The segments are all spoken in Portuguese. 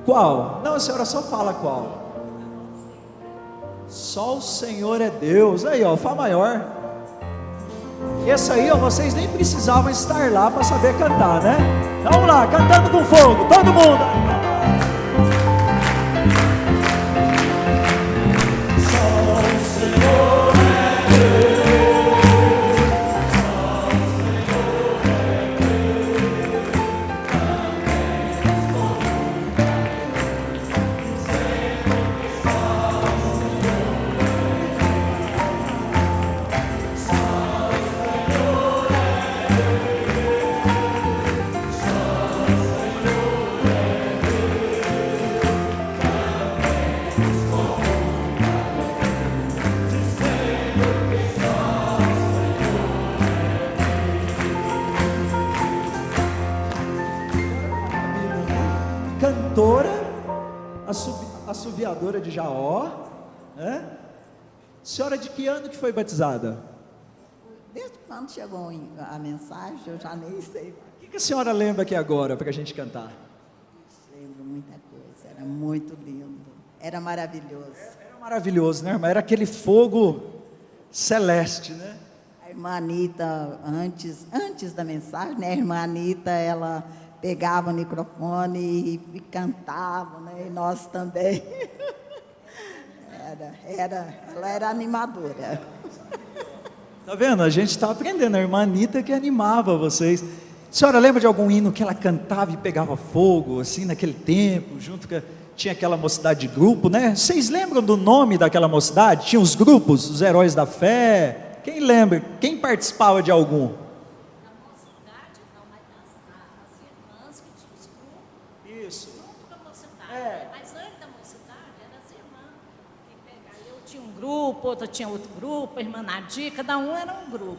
Qual? Não, a senhora só fala qual. Só o Senhor é Deus. Aí, ó, Fá maior. Esse aí, ó, vocês nem precisavam estar lá para saber cantar, né? Então, vamos lá, cantando com fogo, todo mundo. Só o Senhor é Deus. Cantora, assoviadora de Jaó, né? Senhora, de que ano que foi batizada? Desde quando chegou a mensagem, eu já nem sei. O que a senhora lembra aqui agora para a gente cantar? Lembro muita coisa, era muito lindo, era maravilhoso. Era maravilhoso, né, irmã? Era aquele fogo celeste, né? A irmã Anita, antes da mensagem, né? A irmã Anita, ela pegava o microfone e cantava, né? E nós também. Ela era animadora. Tá vendo? A gente está aprendendo. A irmã Anita que animava vocês. A senhora lembra de algum hino que ela cantava e pegava fogo, assim, naquele tempo, junto com... Tinha aquela mocidade de grupo, né? Vocês lembram do nome daquela mocidade? Tinha os grupos, os Heróis da Fé. Quem lembra? Quem participava de algum? Isso. Junto com a mocidade. Mas antes da mocidade, eram as irmãs que pegavam. Eu tinha um grupo, outra tinha outro grupo, a irmã Nadir, cada um era um grupo.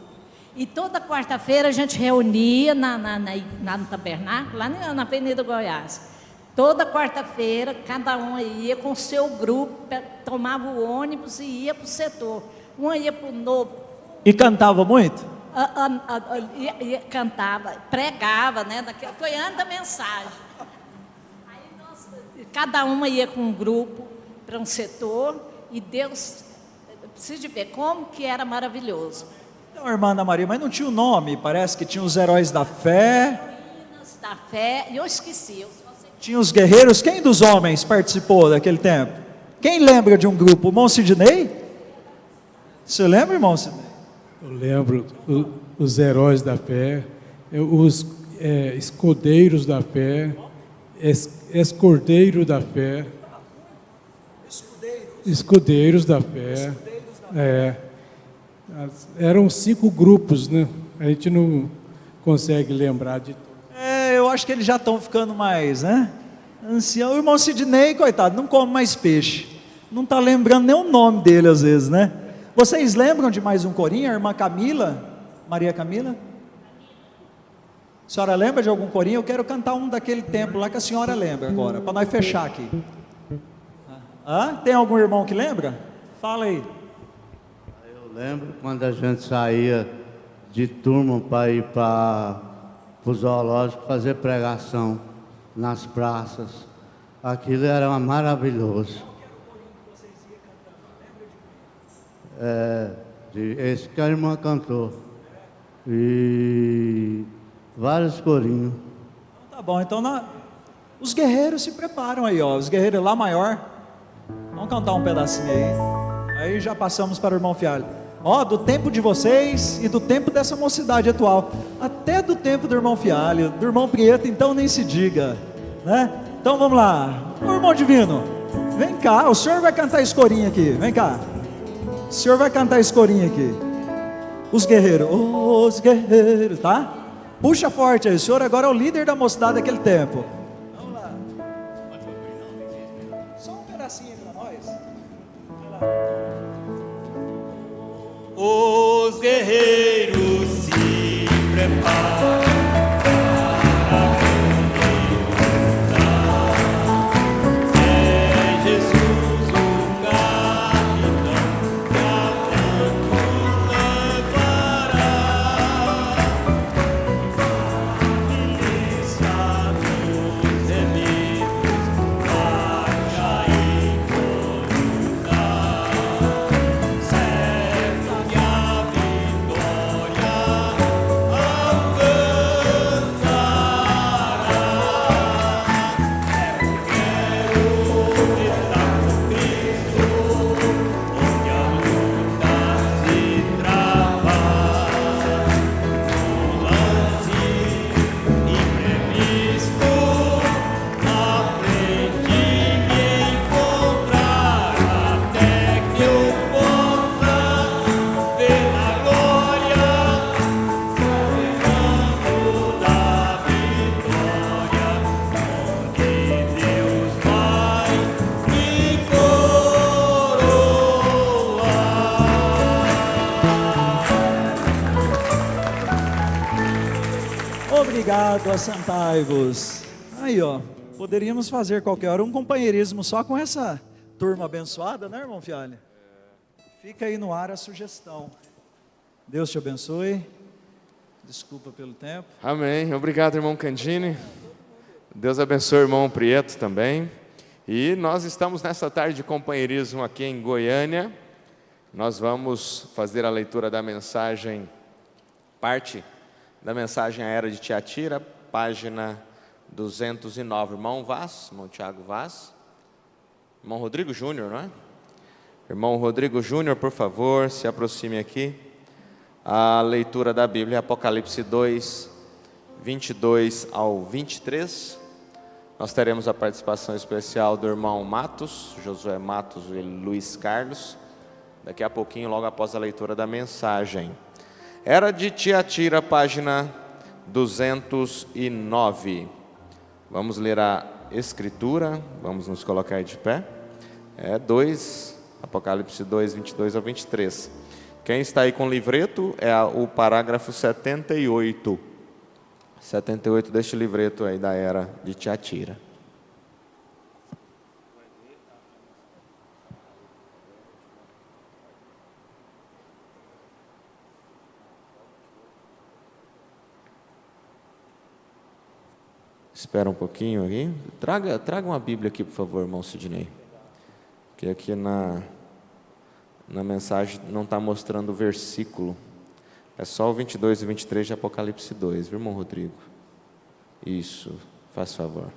E toda quarta-feira a gente reunia lá no tabernáculo, lá na Avenida Goiás. Toda quarta-feira, cada um ia com o seu grupo, tomava o ônibus e ia para o setor. Um ia para o novo. E cantava muito? Cantava, pregava, né? Foi antes da mensagem. Cada uma ia com um grupo para um setor e Deus, precisa de ver como que era maravilhoso. Então, irmã Ana Maria, mas não tinha o nome, parece que tinha os Heróis da Fé. Meninas da Fé, e eu esqueci. Tinha os guerreiros, quem dos homens participou daquele tempo? Quem lembra de um grupo? O irmão Sidney? Você lembra, irmão Sidney? Eu lembro, os Heróis da Fé, os Escudeiros da Fé, Escordeiro da Fé, Escudeiros da Fé, eram 5 grupos, né? A gente não consegue lembrar de tudo. Eu acho que eles já estão ficando mais, né? Ancião. O irmão Sidney, coitado, não come mais peixe, não está lembrando nem o nome dele às vezes, né? Vocês lembram de mais um corinho? A irmã Camila, Maria Camila? A senhora lembra de algum corinho? Eu quero cantar um daquele tempo lá que a senhora lembra agora, para nós fechar aqui. Tem algum irmão que lembra? Fala aí. Eu lembro quando a gente saía de turma para ir para o zoológico fazer pregação nas praças. Aquilo era maravilhoso. Esse que a irmã cantou. E vários corinhos. Tá bom, então os guerreiros se preparam aí, ó. Os guerreiros lá maior. Vamos cantar um pedacinho aí. Aí já passamos para o irmão Fialho. Ó, do tempo de vocês e do tempo dessa mocidade atual, até do tempo do irmão Fialho, do irmão Prieto, então nem se diga, né? Então vamos lá. Ô, irmão Divino, vem cá, o senhor vai cantar esse corinho aqui, vem cá. O senhor vai cantar esse corinho aqui. Os guerreiros, tá? Puxa forte aí, o senhor agora é o líder da mocidade daquele tempo. Vamos lá. Só um pedacinho para nós. Vai lá. Os guerreiros se preparam. Obrigado, assentai-vos. Aí, ó, poderíamos fazer qualquer hora um companheirismo só com essa turma abençoada, né, irmão Fialho? Fica aí no ar a sugestão. Deus te abençoe. Desculpa pelo tempo. Amém. Obrigado, irmão Candini. Deus abençoe o irmão Prieto também. E nós estamos nessa tarde de companheirismo aqui em Goiânia. Nós vamos fazer a leitura da mensagem, parte da mensagem A Era de Tiatira, página 209. Irmão Vaz, irmão Tiago Vaz. Irmão Rodrigo Júnior, não é? Irmão Rodrigo Júnior, por favor, se aproxime aqui. A leitura da Bíblia, Apocalipse 2, 22 ao 23. Nós teremos a participação especial do irmão Matos, Josué Matos e Luiz Carlos, daqui a pouquinho, logo após a leitura da mensagem. Era de Tiatira, página 209. Vamos ler a escritura, vamos nos colocar de pé. Apocalipse 2, 22 ao 23. Quem está aí com o livreto é o parágrafo 78. 78 deste livreto aí da Era de Tiatira. Espera um pouquinho aqui. Traga uma Bíblia aqui, por favor, irmão Sidney. Porque aqui na mensagem não está mostrando o versículo. É só o 22 e 23 de Apocalipse 2, viu, irmão Rodrigo? Isso, faz favor.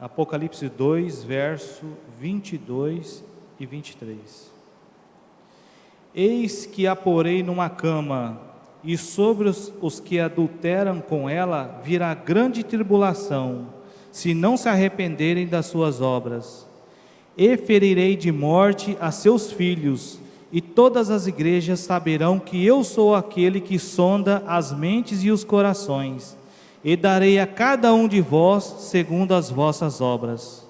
Apocalipse 2, verso 22 e 23. Eis que a porei numa cama, e sobre os que adulteram com ela virá grande tribulação, se não se arrependerem das suas obras. E ferirei de morte a seus filhos, e todas as igrejas saberão que eu sou aquele que sonda as mentes e os corações, e darei a cada um de vós segundo as vossas obras.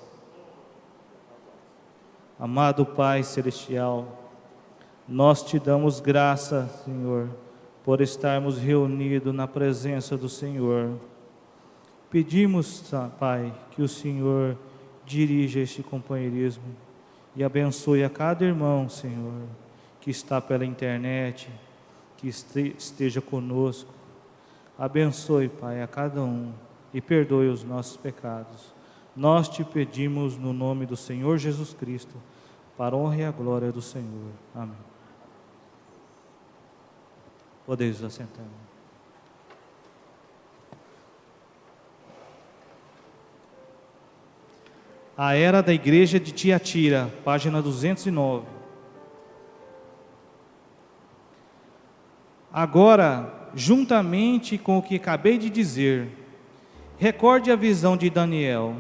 Amado Pai Celestial, nós te damos graça, Senhor, por estarmos reunidos na presença do Senhor. Pedimos, Pai, que o Senhor dirija este companheirismo e abençoe a cada irmão, Senhor, que está pela internet, que esteja conosco. Abençoe, Pai, a cada um e perdoe os nossos pecados. Nós te pedimos no nome do Senhor Jesus Cristo, para a honra e a glória do Senhor. Amém. Podeis assentar. A Era da Igreja de Tiatira, página 209. Agora, juntamente com o que acabei de dizer, recorde a visão de Daniel.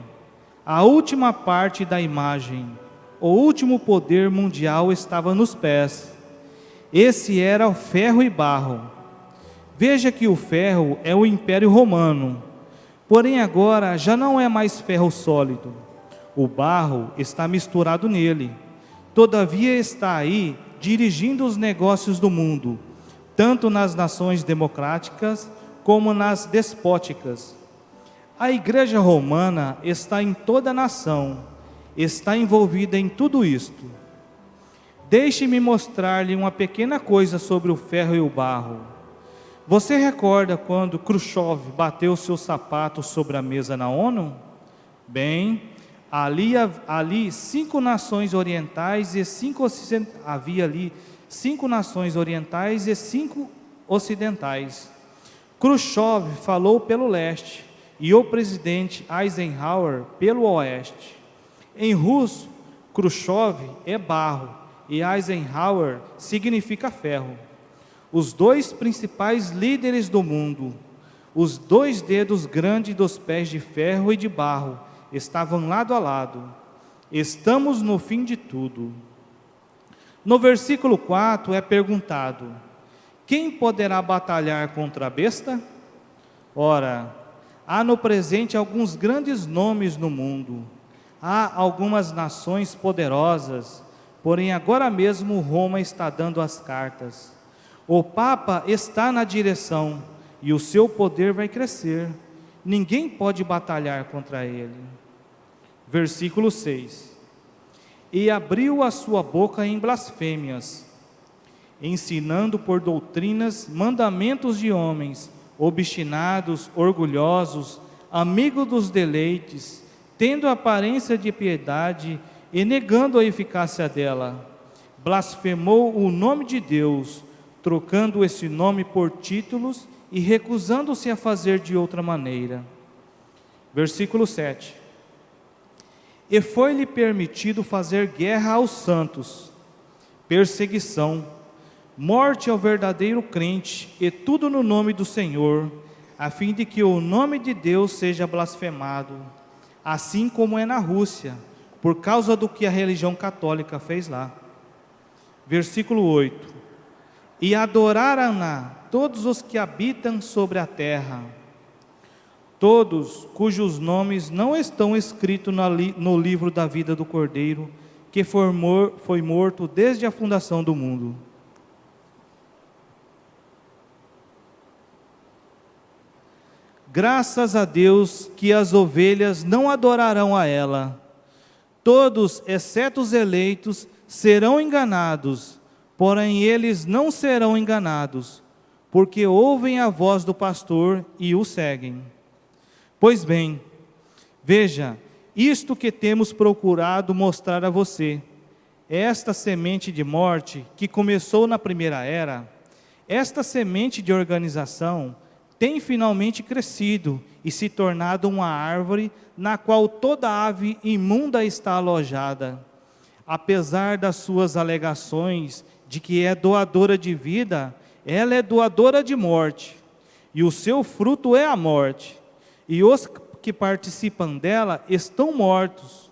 A última parte da imagem, o último poder mundial estava nos pés. Esse era o ferro e barro. Veja que o ferro é o Império Romano, porém agora já não é mais ferro sólido. O barro está misturado nele. Todavia está aí dirigindo os negócios do mundo, tanto nas nações democráticas como nas despóticas. A Igreja Romana está em toda a nação, está envolvida em tudo isto. Deixe-me mostrar-lhe uma pequena coisa sobre o ferro e o barro. Você recorda quando Khrushchev bateu seu sapato sobre a mesa na ONU? Bem, ali 5 nações orientais e 5 ocidentais. Havia ali 5 nações orientais e 5 ocidentais. Khrushchev falou pelo leste e o presidente Eisenhower pelo oeste. Em russo, Khrushchev é barro e Eisenhower significa ferro. Os 2 principais líderes do mundo, os 2 dedos grandes dos pés de ferro e de barro, estavam lado a lado. Estamos no fim de tudo. No versículo 4 é perguntado: quem poderá batalhar contra a besta? Ora, há no presente alguns grandes nomes no mundo, há algumas nações poderosas, porém agora mesmo Roma está dando as cartas. O Papa está na direção e o seu poder vai crescer. Ninguém pode batalhar contra ele. Versículo 6. E abriu a sua boca em blasfêmias, ensinando por doutrinas mandamentos de homens, obstinados, orgulhosos, amigos dos deleites, tendo aparência de piedade e negando a eficácia dela. Blasfemou o nome de Deus, trocando esse nome por títulos e recusando-se a fazer de outra maneira. Versículo 7. E foi-lhe permitido fazer guerra aos santos, perseguição, morte ao verdadeiro crente, e tudo no nome do Senhor, a fim de que o nome de Deus seja blasfemado, assim como é na Rússia, por causa do que a religião católica fez lá. Versículo 8. E adoraram-na todos os que habitam sobre a terra, todos cujos nomes não estão escritos no livro da vida do Cordeiro, que foi morto desde a fundação do mundo. Graças a Deus que as ovelhas não adorarão a ela. Todos, exceto os eleitos, serão enganados, porém eles não serão enganados, porque ouvem a voz do pastor e o seguem. Pois bem, veja, isto que temos procurado mostrar a você, esta semente de morte que começou na primeira era, esta semente de organização tem finalmente crescido e se tornado uma árvore na qual toda ave imunda está alojada. Apesar das suas alegações de que é doadora de vida, ela é doadora de morte, e o seu fruto é a morte, e os que participam dela estão mortos.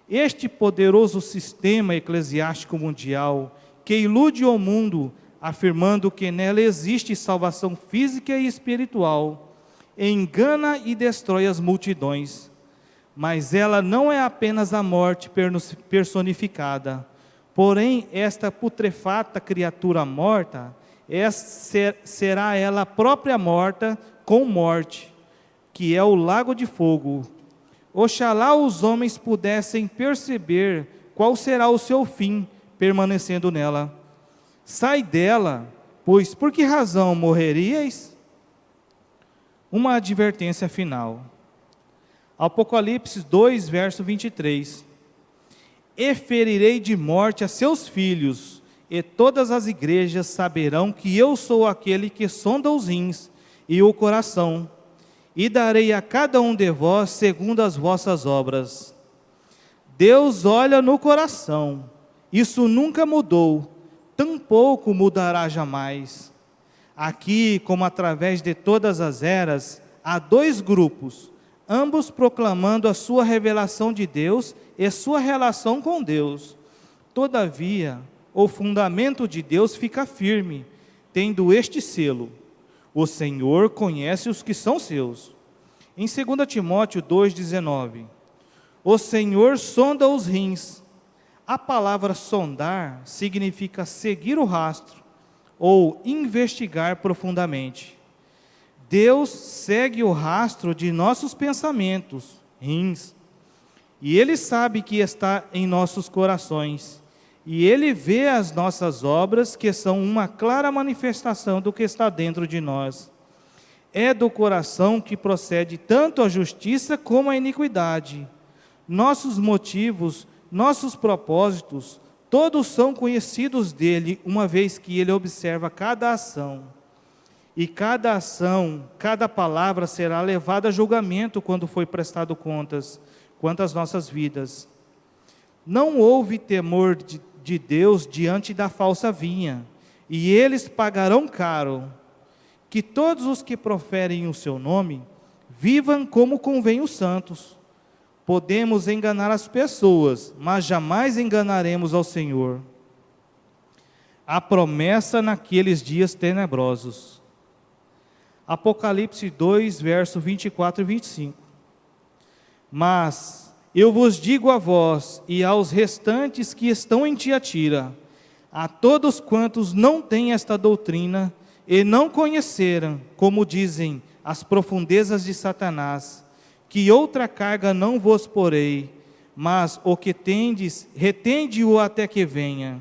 Este poderoso sistema eclesiástico mundial, que ilude o mundo, afirmando que nela existe salvação física e espiritual, engana e destrói as multidões. Mas ela não é apenas a morte personificada, porém esta putrefata criatura morta, será ela própria morta com morte, que é o lago de fogo. Oxalá os homens pudessem perceber qual será o seu fim, permanecendo nela. Sai dela, pois por que razão morreríeis? Uma advertência final. Apocalipse 2, verso 23. E ferirei de morte a seus filhos, e todas as igrejas saberão que eu sou aquele que sonda os rins e o coração, e darei a cada um de vós segundo as vossas obras. Deus olha no coração, isso nunca mudou, tampouco mudará jamais. Aqui, como através de todas as eras, há dois grupos, ambos proclamando a sua revelação de Deus e sua relação com Deus. Todavia, o fundamento de Deus fica firme, tendo este selo: o Senhor conhece os que são seus. Em 2 Timóteo 2,19, o Senhor sonda os rins. A palavra sondar significa seguir o rastro ou investigar profundamente. Deus segue o rastro de nossos pensamentos, rins, e Ele sabe que está em nossos corações, e Ele vê as nossas obras, que são uma clara manifestação do que está dentro de nós. É do coração que procede tanto a justiça como a iniquidade. Nossos motivos, nossos propósitos, todos são conhecidos dele, uma vez que ele observa cada ação. E cada ação, cada palavra será levada a julgamento quando for prestado contas, quanto às nossas vidas. Não houve temor de Deus diante da falsa vinha, e eles pagarão caro. Que todos os que proferem o seu nome, vivam como convém os santos. Podemos enganar as pessoas, mas jamais enganaremos ao Senhor. A promessa naqueles dias tenebrosos. Apocalipse 2, verso 24 e 25. Mas eu vos digo a vós e aos restantes que estão em Tiatira: A todos quantos não têm esta doutrina e não conheceram, como dizem, as profundezas de Satanás, que outra carga não vos porei, mas o que tendes, retende-o até que venha.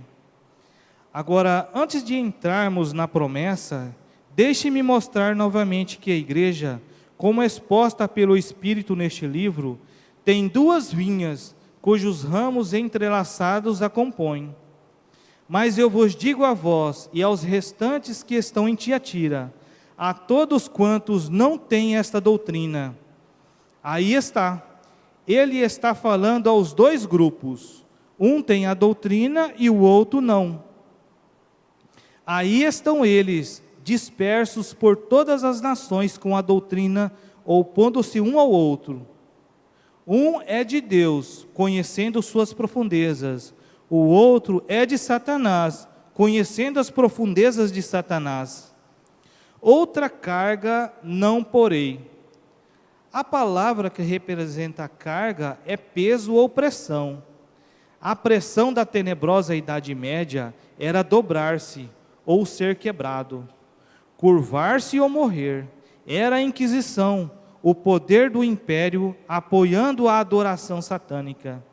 Agora, antes de entrarmos na promessa, deixe-me mostrar novamente que a igreja, como exposta pelo Espírito neste livro, tem duas vinhas, cujos ramos entrelaçados a compõem. Mas eu vos digo a vós e aos restantes que estão em Tiatira, a todos quantos não têm esta doutrina. Aí está. Ele está falando aos dois grupos. Um tem a doutrina e o outro não. Aí estão eles, dispersos por todas as nações com a doutrina, opondo-se um ao outro. Um é de Deus, conhecendo suas profundezas. O outro é de Satanás, conhecendo as profundezas de Satanás. Outra carga não porei. A palavra que representa a carga é peso ou pressão. A pressão da tenebrosa Idade Média era dobrar-se ou ser quebrado, curvar-se ou morrer. Era a Inquisição, o poder do império apoiando a adoração satânica.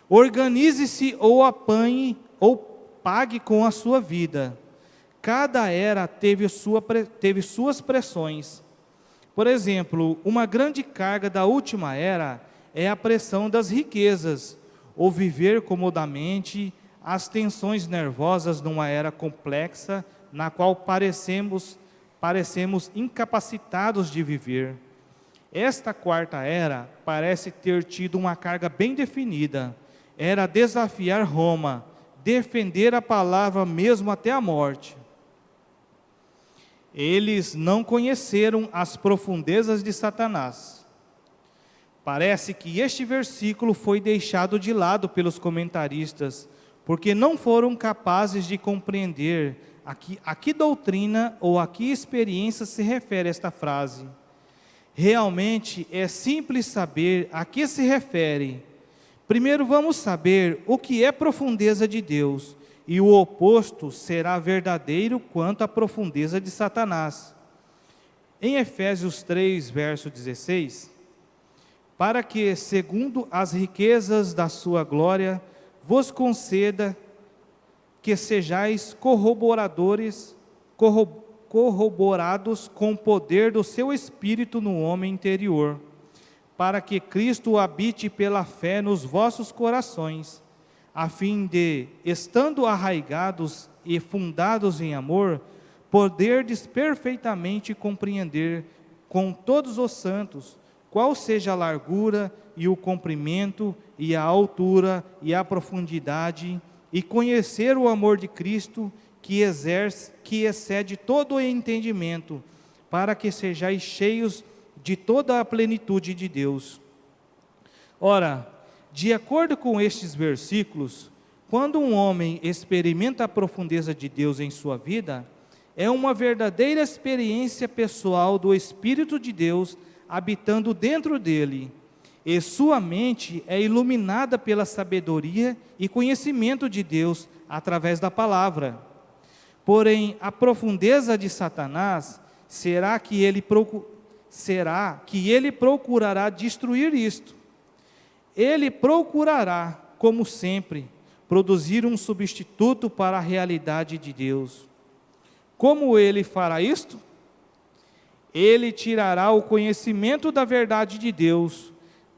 Organize-se ou apanhe ou pague com a sua vida. Cada era teve suas pressões. Por exemplo, uma grande carga da última era é a pressão das riquezas, ou viver comodamente, as tensões nervosas numa era complexa, na qual parecemos incapacitados de viver. Esta quarta era parece ter tido uma carga bem definida. Era desafiar Roma, defender a palavra mesmo até a morte. Eles não conheceram as profundezas de Satanás. Parece que este versículo foi deixado de lado pelos comentaristas, porque não foram capazes de compreender a que doutrina ou a que experiência se refere esta frase. Realmente é simples saber a que se refere. Primeiro vamos saber o que é profundeza de Deus, e o oposto será verdadeiro quanto à profundeza de Satanás. Em Efésios 3, verso 16, para que, segundo as riquezas da sua glória, vos conceda que sejais corroborados com o poder do seu Espírito no homem interior, para que Cristo habite pela fé nos vossos corações, a fim de, estando arraigados e fundados em amor, poderdes perfeitamente compreender com todos os santos qual seja a largura e o comprimento e a altura e a profundidade, e conhecer o amor de Cristo que excede todo o entendimento, para que sejais cheios de toda a plenitude de Deus. Ora, de acordo com estes versículos, quando um homem experimenta a profundeza de Deus em sua vida, é uma verdadeira experiência pessoal do Espírito de Deus habitando dentro dele, e sua mente é iluminada pela sabedoria e conhecimento de Deus através da palavra. Porém, a profundeza de Satanás será que ele procurará destruir isto. Ele procurará, como sempre, produzir um substituto para a realidade de Deus. Como ele fará isto? Ele tirará o conhecimento da verdade de Deus,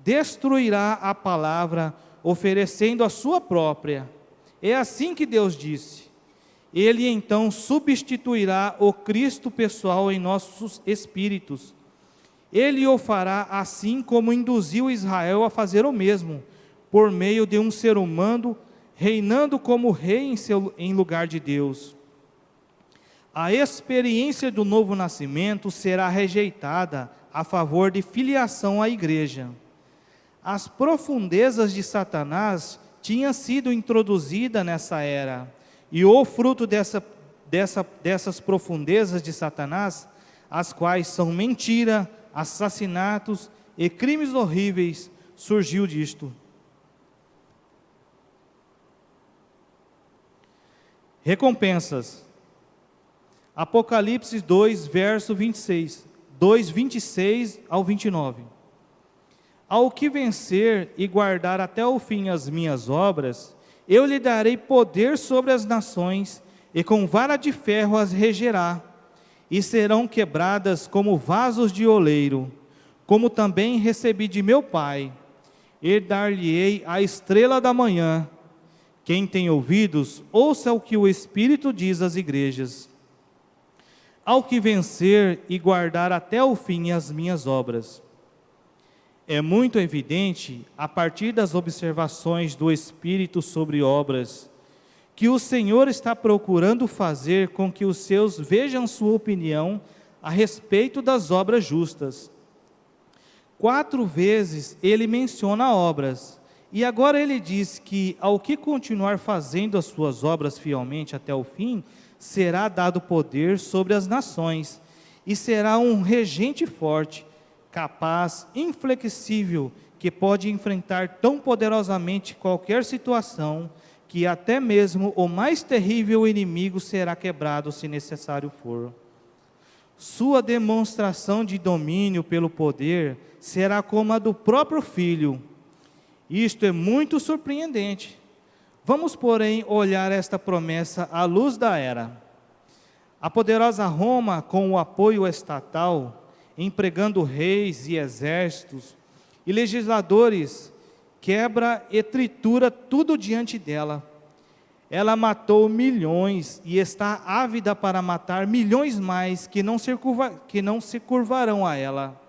destruirá a palavra, oferecendo a sua própria. É assim que Deus disse. Ele então substituirá o Cristo pessoal em nossos espíritos. Ele o fará assim como induziu Israel a fazer o mesmo, por meio de um ser humano reinando como rei em lugar de Deus. A experiência do novo nascimento será rejeitada a favor de filiação à igreja. As profundezas de Satanás tinham sido introduzidas nessa era, e o fruto dessas profundezas de Satanás, as quais são mentira, assassinatos e crimes horríveis, surgiu disto. Recompensas. Apocalipse 2, verso 26. 2, 26 ao 29. Ao que vencer e guardar até o fim as minhas obras, eu lhe darei poder sobre as nações, e com vara de ferro as regerá, e serão quebradas como vasos de oleiro, como também recebi de meu Pai, e dar-lhe-ei a estrela da manhã. Quem tem ouvidos, ouça o que o Espírito diz às igrejas. Ao que vencer e guardar até o fim as minhas obras. É muito evidente, a partir das observações do Espírito sobre obras, que o Senhor está procurando fazer com que os seus vejam sua opinião a respeito das obras justas. 4 vezes ele menciona obras, e agora ele diz que, ao que continuar fazendo as suas obras fielmente até o fim, será dado poder sobre as nações, e será um regente forte, capaz, inflexível, que pode enfrentar tão poderosamente qualquer situação, que até mesmo o mais terrível inimigo será quebrado, se necessário for. Sua demonstração de domínio pelo poder será como a do próprio Filho. Isto é muito surpreendente. Vamos, porém, olhar esta promessa à luz da era. A poderosa Roma, com o apoio estatal, empregando reis e exércitos e legisladores, quebra e tritura tudo diante dela. Ela matou milhões e está ávida para matar milhões mais que não se curvarão a ela.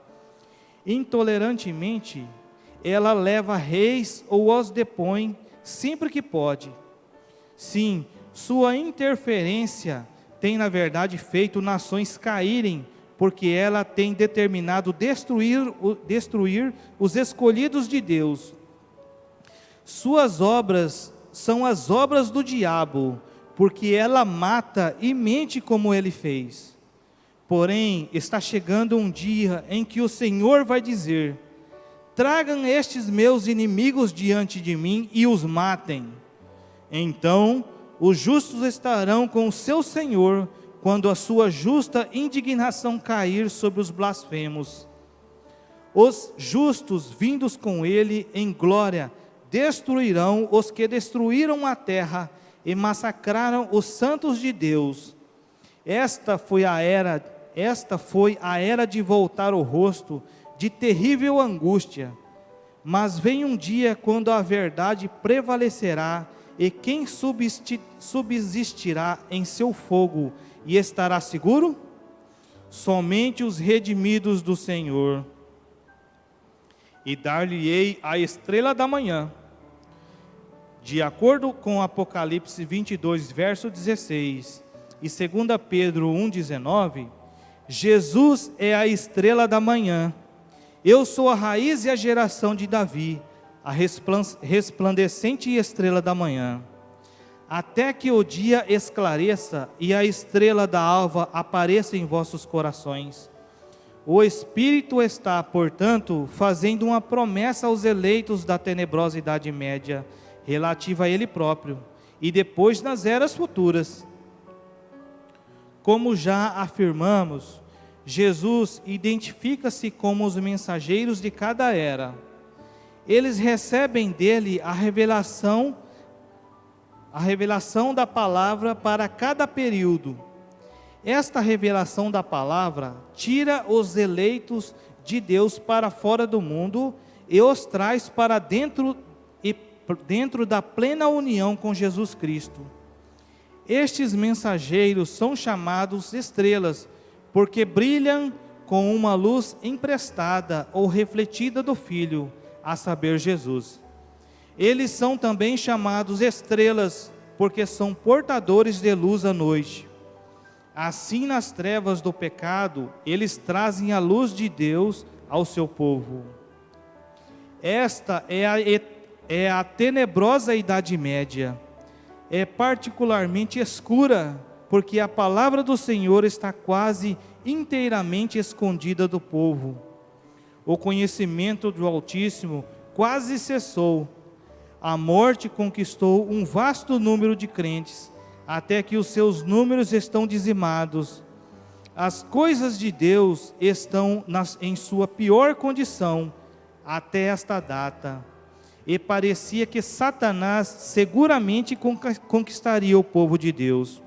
Intolerantemente, ela leva reis ou os depõe sempre que pode. Sim, sua interferência tem, na verdade, feito nações caírem, porque ela tem determinado destruir os escolhidos de Deus. Suas obras são as obras do diabo, porque ela mata e mente como ele fez. Porém, está chegando um dia em que o Senhor vai dizer: tragam estes meus inimigos diante de mim e os matem. Então, os justos estarão com o seu Senhor, quando a sua justa indignação cair sobre os blasfemos. Os justos, vindos com ele em glória, destruirão os que destruíram a terra e massacraram os santos de Deus. Esta foi a era de voltar o rosto, de terrível angústia. Mas vem um dia quando a verdade prevalecerá, e quem subsistirá em seu fogo e estará seguro? Somente os redimidos do Senhor. E dar-lhe-ei a estrela da manhã. De acordo com Apocalipse 22, verso 16, e 2 Pedro 1,19, Jesus é a estrela da manhã. Eu sou a raiz e a geração de Davi, a resplandecente estrela da manhã. Até que o dia esclareça e a estrela da alva apareça em vossos corações. O Espírito está, portanto, fazendo uma promessa aos eleitos da tenebrosa Idade Média, relativa a Ele próprio, e depois nas eras futuras. Como já afirmamos, Jesus identifica-se como os mensageiros de cada era. Eles recebem dele a revelação da palavra para cada período. Esta revelação da palavra tira os eleitos de Deus para fora do mundo e os traz para dentro da plena união com Jesus Cristo. Estes mensageiros são chamados estrelas, porque brilham com uma luz emprestada ou refletida do Filho, a saber, Jesus. Eles são também chamados estrelas, porque são portadores de luz à noite. Assim, nas trevas do pecado, eles trazem a luz de Deus ao seu povo. Esta é a tenebrosa Idade Média. É particularmente escura, porque a palavra do Senhor está quase inteiramente escondida do povo. O conhecimento do Altíssimo quase cessou. A morte conquistou um vasto número de crentes, até que os seus números estão dizimados. As coisas de Deus estão em sua pior condição até esta data. E parecia que Satanás seguramente conquistaria o povo de Deus.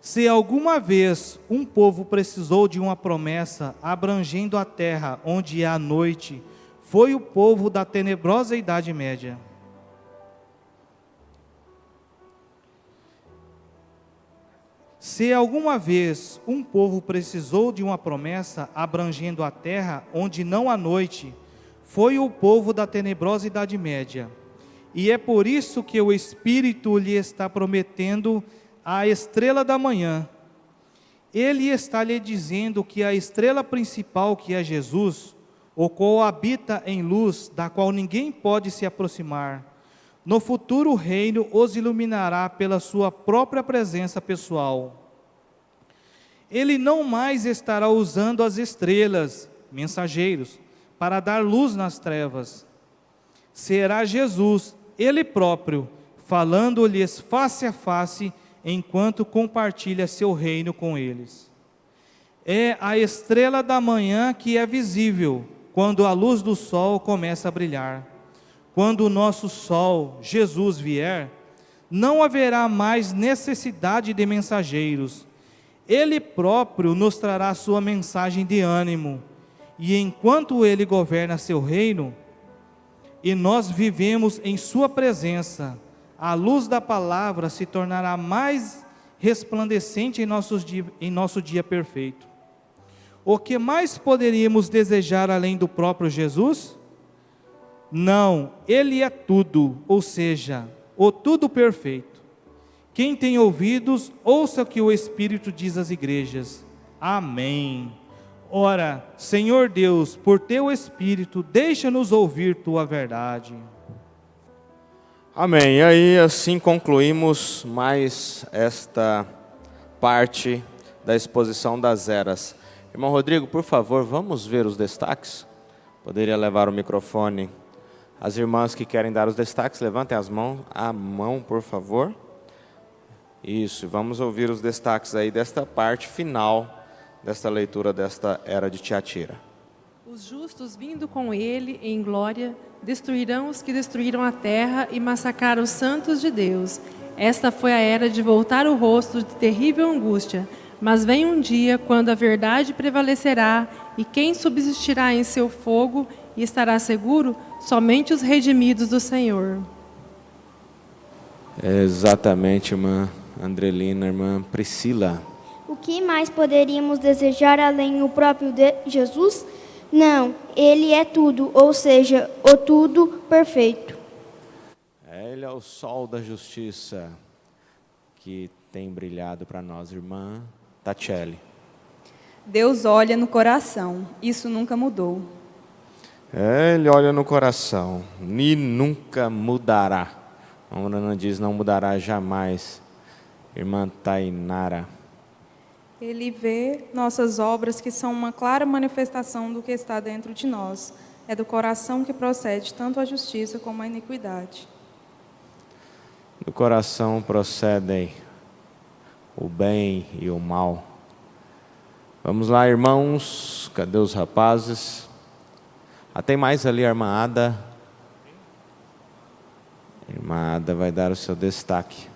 Se alguma vez um povo precisou de uma promessa abrangendo a terra onde há noite, foi o povo da tenebrosa Idade Média. Se alguma vez um povo precisou de uma promessa abrangendo a terra onde não há noite, foi o povo da tenebrosa Idade Média. E é por isso que o Espírito lhe está prometendo a estrela da manhã. Ele está lhe dizendo que a estrela principal, que é Jesus, o qual habita em luz, da qual ninguém pode se aproximar, no futuro reino os iluminará pela sua própria presença pessoal. Ele não mais estará usando as estrelas, mensageiros, para dar luz nas trevas. Será Jesus, Ele próprio, falando-lhes face a face, enquanto compartilha seu reino com eles. É a estrela da manhã que é visível, quando a luz do sol começa a brilhar. Quando o nosso sol, Jesus, vier, não haverá mais necessidade de mensageiros. Ele próprio nos trará sua mensagem de ânimo. E enquanto Ele governa seu reino, e nós vivemos em sua presença, a luz da palavra se tornará mais resplandecente em nosso dia perfeito. O que mais poderíamos desejar além do próprio Jesus? Não, Ele é tudo, ou seja, o tudo perfeito. Quem tem ouvidos, ouça o que o Espírito diz às igrejas. Amém. Ora, Senhor Deus, por Teu Espírito, deixa-nos ouvir Tua verdade. Amém. E aí, assim concluímos mais esta parte da exposição das eras. Irmão Rodrigo, por favor, vamos ver os destaques? Poderia levar o microfone. As irmãs que querem dar os destaques, levantem a mão, por favor. Isso, vamos ouvir os destaques aí desta parte final desta leitura desta era de Tiatira. Os justos, vindo com ele em glória, destruirão os que destruíram a terra e massacraram os santos de Deus. Esta foi a era de voltar o rosto de terrível angústia. Mas vem um dia quando a verdade prevalecerá, e quem subsistirá em seu fogo e estará seguro? Somente os redimidos do Senhor. Exatamente, irmã Andrelina, irmã Priscila. O que mais poderíamos desejar além do próprio Jesus? Não, Ele é tudo, ou seja, o tudo perfeito. Ele é o sol da justiça que tem brilhado para nós, irmã Tatiele. Deus olha no coração, isso nunca mudou. Ele olha no coração e nunca mudará. A Ana diz, não mudará jamais. Irmã Tainara. Ele vê nossas obras, que são uma clara manifestação do que está dentro de nós. É do coração que procede tanto a justiça como a iniquidade. Do coração procedem o bem e o mal. Vamos lá, irmãos. Cadê os rapazes? Tem mais ali a irmã Ada. A irmã Ada vai dar o seu destaque.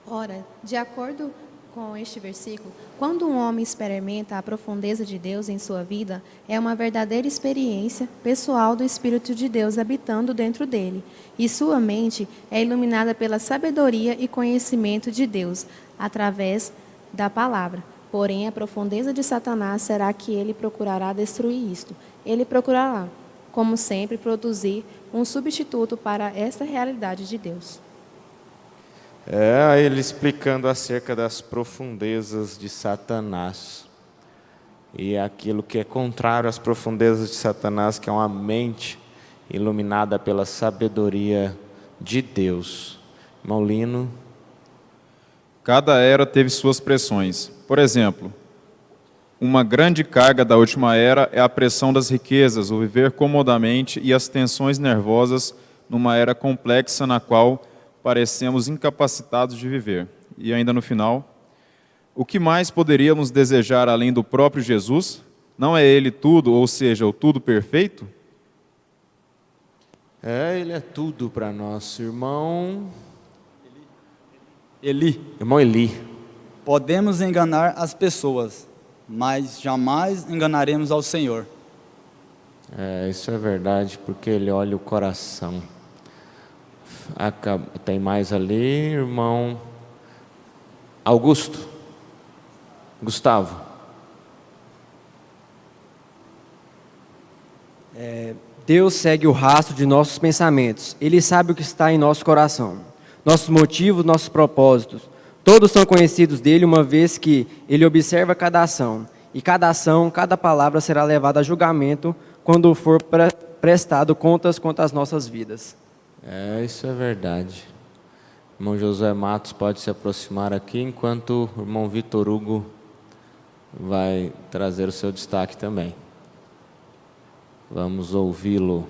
Ora, de acordo com este versículo, quando um homem experimenta a profundeza de Deus em sua vida, é uma verdadeira experiência pessoal do Espírito de Deus habitando dentro dele, e sua mente é iluminada pela sabedoria e conhecimento de Deus, através da palavra. Porém, a profundeza de Satanás será que ele procurará destruir isto. Ele procurará, como sempre, produzir um substituto para esta realidade de Deus. Ele explicando acerca das profundezas de Satanás. E aquilo que é contrário às profundezas de Satanás, que é uma mente iluminada pela sabedoria de Deus. Irmão Lino. Cada era teve suas pressões. Por exemplo, uma grande carga da última era é a pressão das riquezas, o viver comodamente e as tensões nervosas numa era complexa na qual parecemos incapacitados de viver. E ainda no final, o que mais poderíamos desejar além do próprio Jesus? Não é Ele tudo, ou seja, o tudo perfeito? Ele é tudo para nós, irmão. Irmão Eli. Podemos enganar as pessoas, mas jamais enganaremos ao Senhor. Isso é verdade, porque Ele olha o coração. Tem mais ali, irmão Gustavo. Deus segue o rastro de nossos pensamentos. Ele sabe o que está em nosso coração. Nossos motivos, nossos propósitos. Todos são conhecidos dele, uma vez que ele observa cada ação. E cada ação, cada palavra será levada a julgamento quando for prestado contas quanto às nossas vidas. Isso é verdade. Irmão Josué Matos pode se aproximar aqui, enquanto o irmão Vitor Hugo vai trazer o seu destaque também. Vamos ouvi-lo.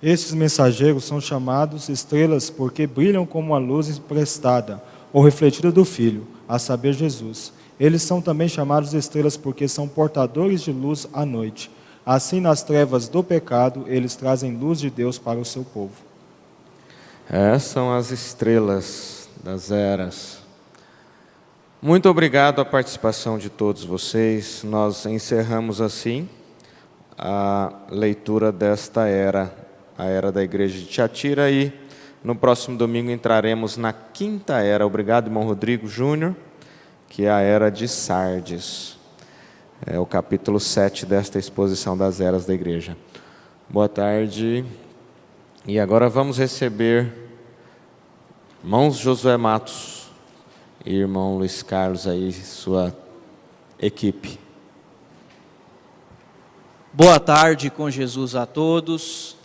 Estes mensageiros são chamados estrelas porque brilham como a luz emprestada ou refletida do Filho, a saber, Jesus. Eles são também chamados estrelas porque são portadores de luz à noite. Assim, nas trevas do pecado, eles trazem luz de Deus para o seu povo. São as estrelas das eras. Muito obrigado à participação de todos vocês. Nós encerramos assim a leitura desta era, a era da igreja de Tiatira, e no próximo domingo entraremos na quinta era. Obrigado, irmão Rodrigo Júnior, que é a era de Sardes. É o capítulo 7 desta exposição das eras da igreja. Boa tarde. E agora vamos receber irmãos Josué Matos e irmão Luiz Carlos aí, sua equipe. Boa tarde com Jesus a todos.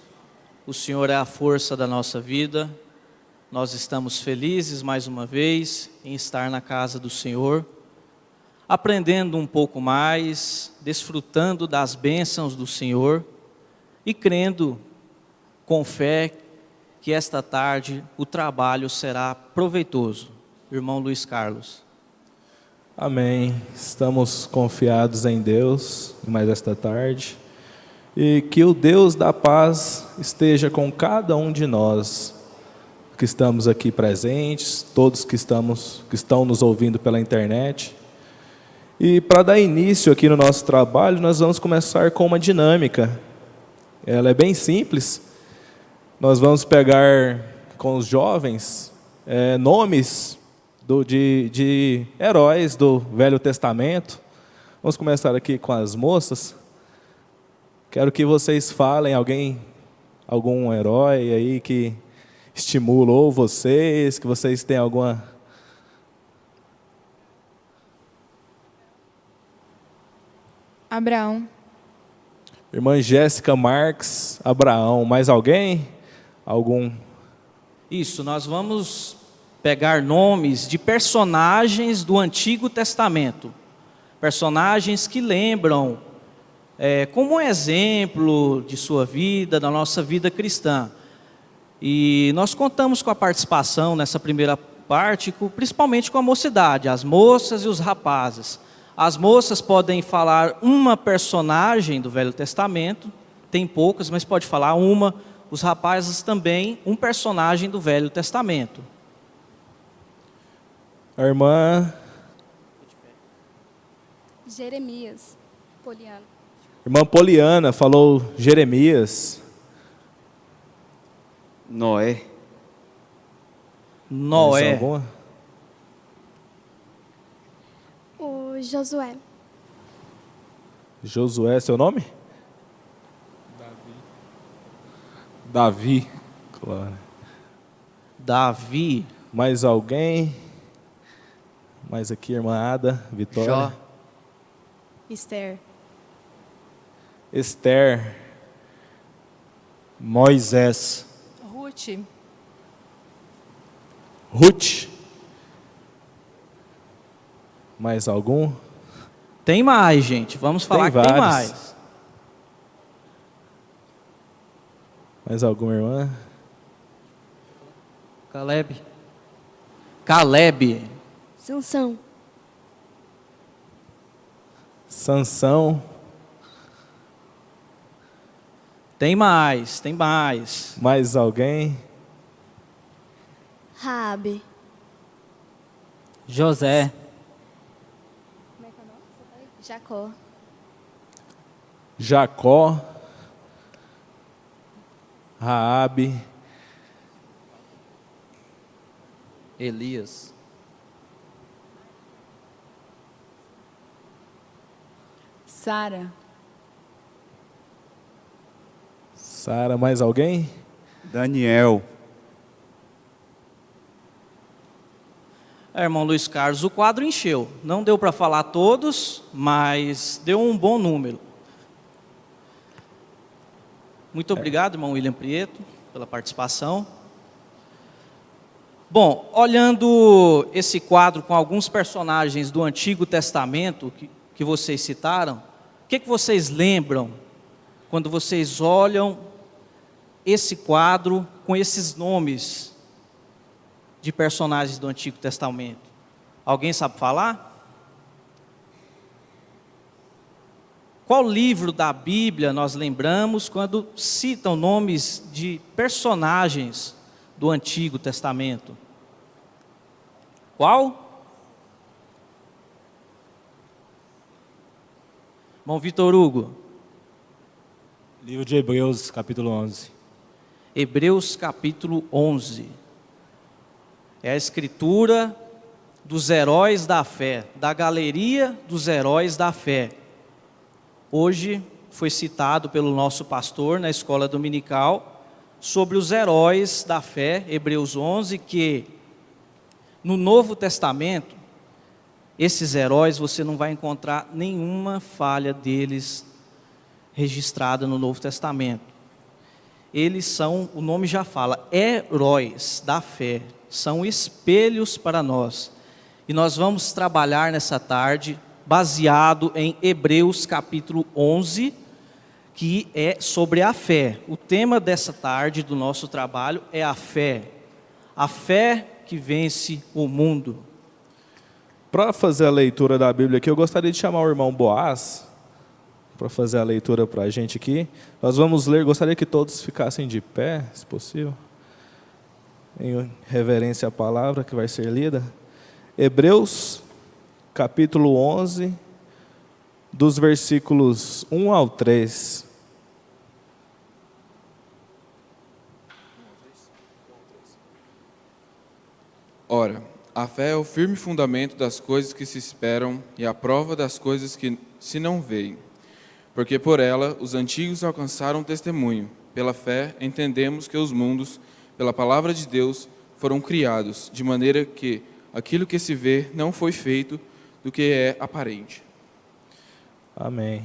O Senhor é a força da nossa vida. Nós estamos felizes mais uma vez em estar na casa do Senhor, aprendendo um pouco mais, desfrutando das bênçãos do Senhor e crendo com fé que esta tarde o trabalho será proveitoso. Irmão Luiz Carlos. Amém. Estamos confiados em Deus mais esta tarde. E que o Deus da paz esteja com cada um de nós que estamos aqui presentes, todos que estão nos ouvindo pela internet. E para dar início aqui no nosso trabalho, nós vamos começar com uma dinâmica. Ela é bem simples. Nós vamos pegar com os jovens nomes de heróis do Velho Testamento. Vamos começar aqui com as moças. Quero que vocês falem algum herói aí que estimulou vocês, que vocês têm alguma... Abraão. Irmã Jéssica Marques, Abraão. Mais alguém? Algum? Isso, nós vamos pegar nomes de personagens do Antigo Testamento. Personagens que lembram como um exemplo de sua vida, da nossa vida cristã. E nós contamos com a participação nessa primeira parte, principalmente com a mocidade, as moças e os rapazes. As moças podem falar uma personagem do Velho Testamento, tem poucas, mas pode falar uma. Os rapazes também, um personagem do Velho Testamento. A irmã... Jeremias, Poliana. Irmã Poliana falou Jeremias. Noé. Mais alguma? O Josué. Josué, seu nome? Davi. Claro. Davi. Mais alguém? Mais aqui, irmã Ada, Vitória. Jó. Esther. Esther. Moisés. Ruth. Ruth. Mais algum? Tem mais, gente. Vamos falar que tem mais. Mais alguma irmã? Caleb. Caleb. Sansão. Sansão. Tem mais, tem mais. Mais alguém? Raabe. José. Como é que é o nome? Jacó. Jacó. Raabe. Elias. Sara. Sara, mais alguém? Daniel. Irmão Luiz Carlos, o quadro encheu. Não deu para falar todos, mas deu um bom número. Muito obrigado, irmão William Prieto, pela participação. Bom, olhando esse quadro com alguns personagens do Antigo Testamento que vocês citaram, o que vocês lembram quando vocês olham esse quadro com esses nomes de personagens do Antigo Testamento? Alguém sabe falar? Qual livro da Bíblia nós lembramos quando citam nomes de personagens do Antigo Testamento? Qual? Bom, Vitor Hugo. Livro de Hebreus, capítulo 11. Hebreus, capítulo 11. É a escritura dos heróis da fé, da galeria dos heróis da fé. Hoje foi citado pelo nosso pastor na escola dominical sobre os heróis da fé, Hebreus 11, que no Novo Testamento, esses heróis você não vai encontrar nenhuma falha deles registrada no Novo Testamento. Eles são, o nome já fala, heróis da fé, são espelhos para nós. E nós vamos trabalhar nessa tarde baseado em Hebreus capítulo 11, que é sobre a fé. O tema dessa tarde do nosso trabalho é a fé que vence o mundo. Para fazer a leitura da Bíblia aqui, eu gostaria de chamar o irmão Boaz para fazer a leitura para a gente aqui. Nós vamos ler, gostaria que todos ficassem de pé, se possível, em reverência à palavra que vai ser lida. Hebreus, capítulo 11, dos versículos 1 ao 3. Ora, a fé é o firme fundamento das coisas que se esperam e a prova das coisas que se não veem. Porque por ela os antigos alcançaram testemunho. Pela fé entendemos que os mundos, pela palavra de Deus, foram criados, de maneira que aquilo que se vê não foi feito do que é aparente. Amém.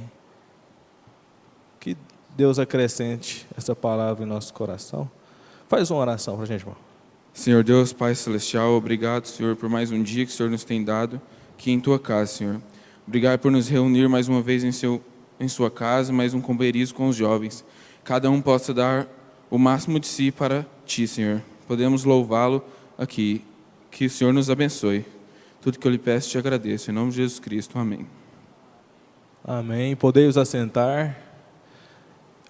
Que Deus acrescente essa palavra em nosso coração. Faz uma oração para a gente, irmão. Senhor Deus, Pai Celestial, obrigado, Senhor, por mais um dia que o Senhor nos tem dado aqui em Tua casa, Senhor. Obrigado por nos reunir mais uma vez em Sua casa, mais um companheirismo com os jovens. Cada um possa dar o máximo de si para Ti, Senhor. Podemos louvá-lo aqui. Que o Senhor nos abençoe. Tudo que eu lhe peço, te agradeço. Em nome de Jesus Cristo. Amém. Amém. Podeis assentar.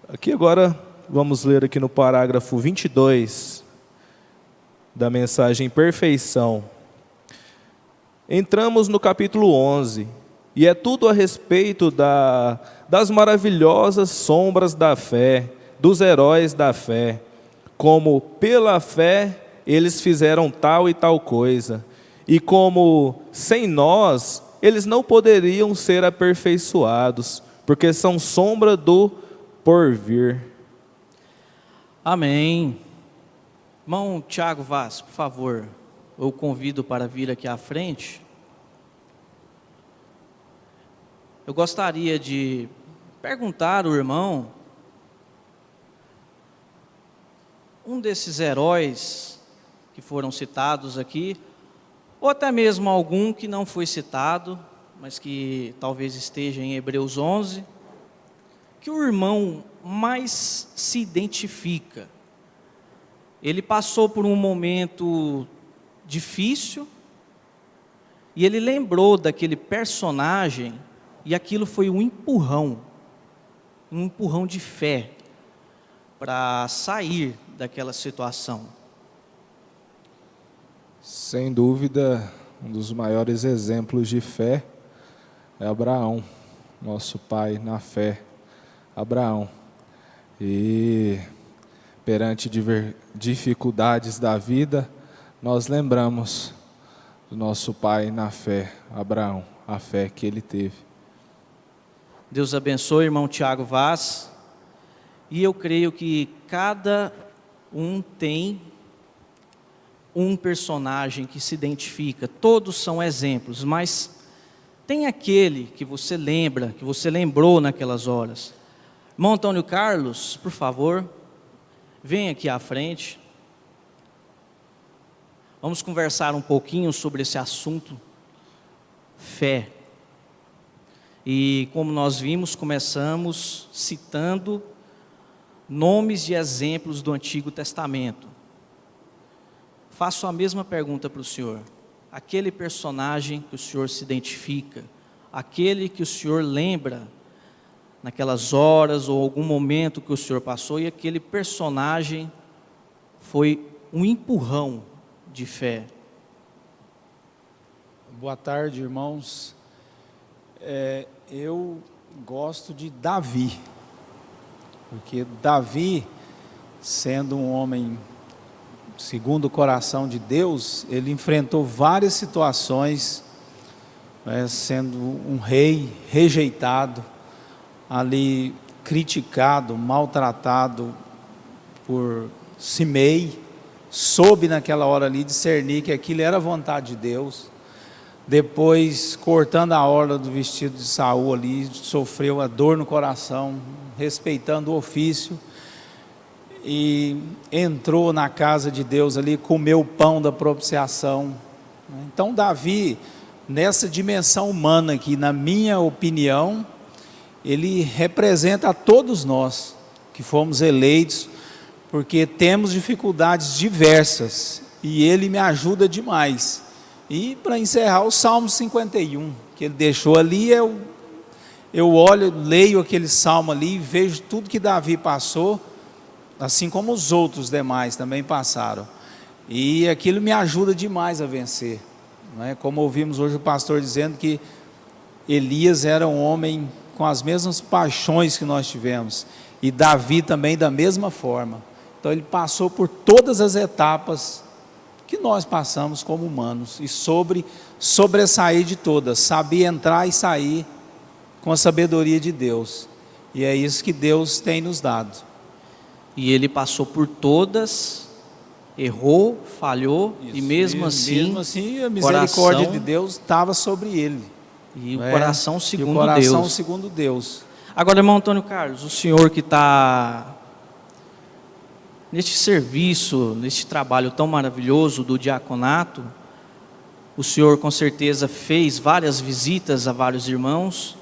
Aqui agora, vamos ler aqui no parágrafo 22 da mensagem Perfeição. Entramos no capítulo 11, e é tudo a respeito das maravilhosas sombras da fé, dos heróis da fé, como pela fé eles fizeram tal e tal coisa, e como sem nós eles não poderiam ser aperfeiçoados, porque são sombra do porvir. Amém. Irmão Tiago Vaz, por favor, eu o convido para vir aqui à frente. Eu gostaria de perguntar ao irmão, um desses heróis que foram citados aqui, ou até mesmo algum que não foi citado, mas que talvez esteja em Hebreus 11, que o irmão mais se identifica ele passou por um momento difícil e ele lembrou daquele personagem e aquilo foi um empurrão de fé para sair daquela situação. Sem dúvida, um dos maiores exemplos de fé é Abraão, nosso pai na fé, Abraão. E perante dificuldades da vida, nós lembramos do nosso pai na fé, Abraão, a fé que ele teve. Deus abençoe, irmão Tiago Vaz. E eu creio que cada um tem um personagem que se identifica. Todos são exemplos, mas tem aquele que você lembra, que você lembrou naquelas horas. Irmão Antônio Carlos, por favor, venha aqui à frente. Vamos conversar um pouquinho sobre esse assunto, fé. E como nós vimos, começamos citando nomes de exemplos do Antigo Testamento. Faço a mesma pergunta para o senhor. Aquele personagem que o senhor se identifica, aquele que o senhor lembra naquelas horas ou algum momento que o senhor passou, e aquele personagem foi um empurrão de fé. Boa tarde, irmãos. Eu gosto de Davi, porque Davi, sendo um homem segundo o coração de Deus, ele enfrentou várias situações, sendo um rei rejeitado, ali criticado, maltratado por Simei, soube naquela hora ali discernir que aquilo era a vontade de Deus. Depois, cortando a orla do vestido de Saul ali, sofreu a dor no coração, respeitando o ofício, e entrou na casa de Deus ali, comeu o pão da propiciação. Então Davi, nessa dimensão humana aqui, na minha opinião, ele representa a todos nós que fomos eleitos, porque temos dificuldades diversas, e ele me ajuda demais. E para encerrar, o Salmo 51, que ele deixou ali, eu olho, leio aquele salmo ali, vejo tudo que Davi passou, assim como os outros demais também passaram. E aquilo me ajuda demais a vencer. Não é? Como ouvimos hoje o pastor dizendo que Elias era um homem com as mesmas paixões que nós tivemos, e Davi também da mesma forma. Então ele passou por todas as etapas que nós passamos como humanos, e sobressair de todas, sabia entrar e sair com a sabedoria de Deus, e é isso que Deus tem nos dado. E ele passou por todas, errou, falhou, isso, e mesmo assim a misericórdia de Deus estava sobre ele. E o coração segundo Deus. E o coração segundo Deus. Agora, irmão Antônio Carlos, o senhor que está neste serviço, neste trabalho tão maravilhoso do diaconato, o senhor com certeza fez várias visitas a vários irmãos.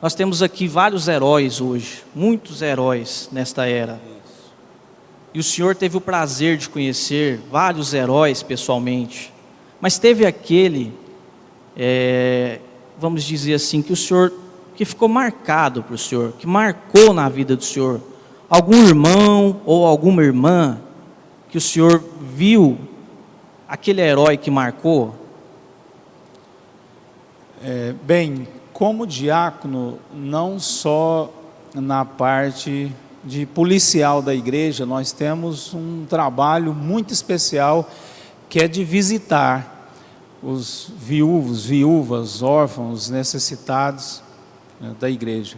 Nós temos aqui vários heróis hoje, muitos heróis nesta era. E o senhor teve o prazer de conhecer vários heróis pessoalmente, mas teve aquele, vamos dizer assim, que o senhor, que ficou marcado para o senhor, que marcou na vida do senhor, algum irmão ou alguma irmã que o senhor viu aquele herói que marcou? Bem, como diácono, não só na parte de policial da igreja, nós temos um trabalho muito especial, que é de visitar os viúvos, viúvas, órfãos, necessitados da igreja,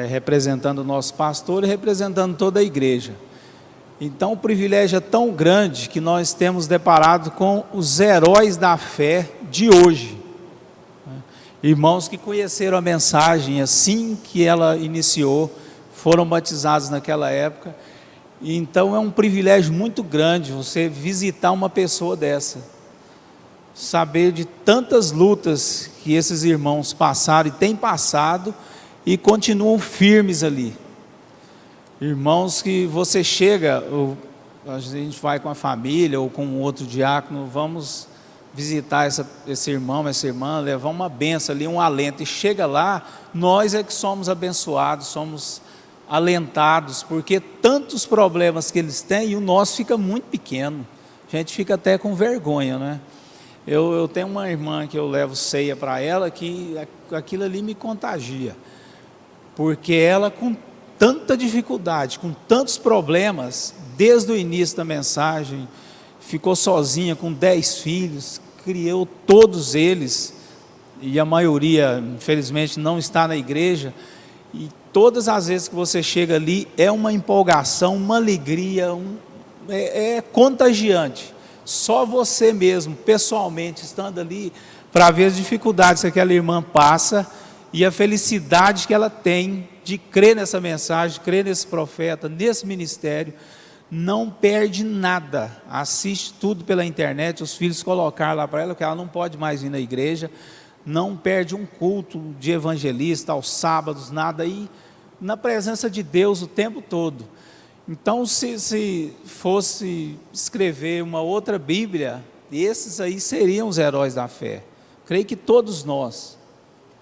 representando o nosso pastor e representando toda a igreja. Então o privilégio é tão grande que nós temos deparado com os heróis da fé de hoje, irmãos que conheceram a mensagem assim que ela iniciou, foram batizados naquela época. E então é um privilégio muito grande você visitar uma pessoa dessa, saber de tantas lutas que esses irmãos passaram e têm passado e continuam firmes ali. Irmãos que você chega, a gente vai com a família ou com um outro diácono, vamos visitar esse irmão, essa irmã, levar uma benção ali, um alento, e chega lá, nós é que somos abençoados, somos alentados, porque tantos problemas que eles têm e o nosso fica muito pequeno, a gente fica até com vergonha, né? Eu tenho uma irmã que eu levo ceia para ela, que aquilo ali me contagia, porque ela, com tanta dificuldade, com tantos problemas, desde o início da mensagem, ficou sozinha com 10 filhos, criou todos eles, e a maioria, infelizmente, não está na igreja, e todas as vezes que você chega ali, é uma empolgação, uma alegria, é contagiante. Só você mesmo, pessoalmente, estando ali, para ver as dificuldades que aquela irmã passa, e a felicidade que ela tem de crer nessa mensagem, crer nesse profeta, nesse ministério, não perde nada, assiste tudo pela internet, os filhos colocaram lá para ela, que ela não pode mais vir na igreja, não perde um culto de evangelista aos sábados, nada, e na presença de Deus o tempo todo. Então, se fosse escrever uma outra Bíblia, esses aí seriam os heróis da fé. Creio que todos nós,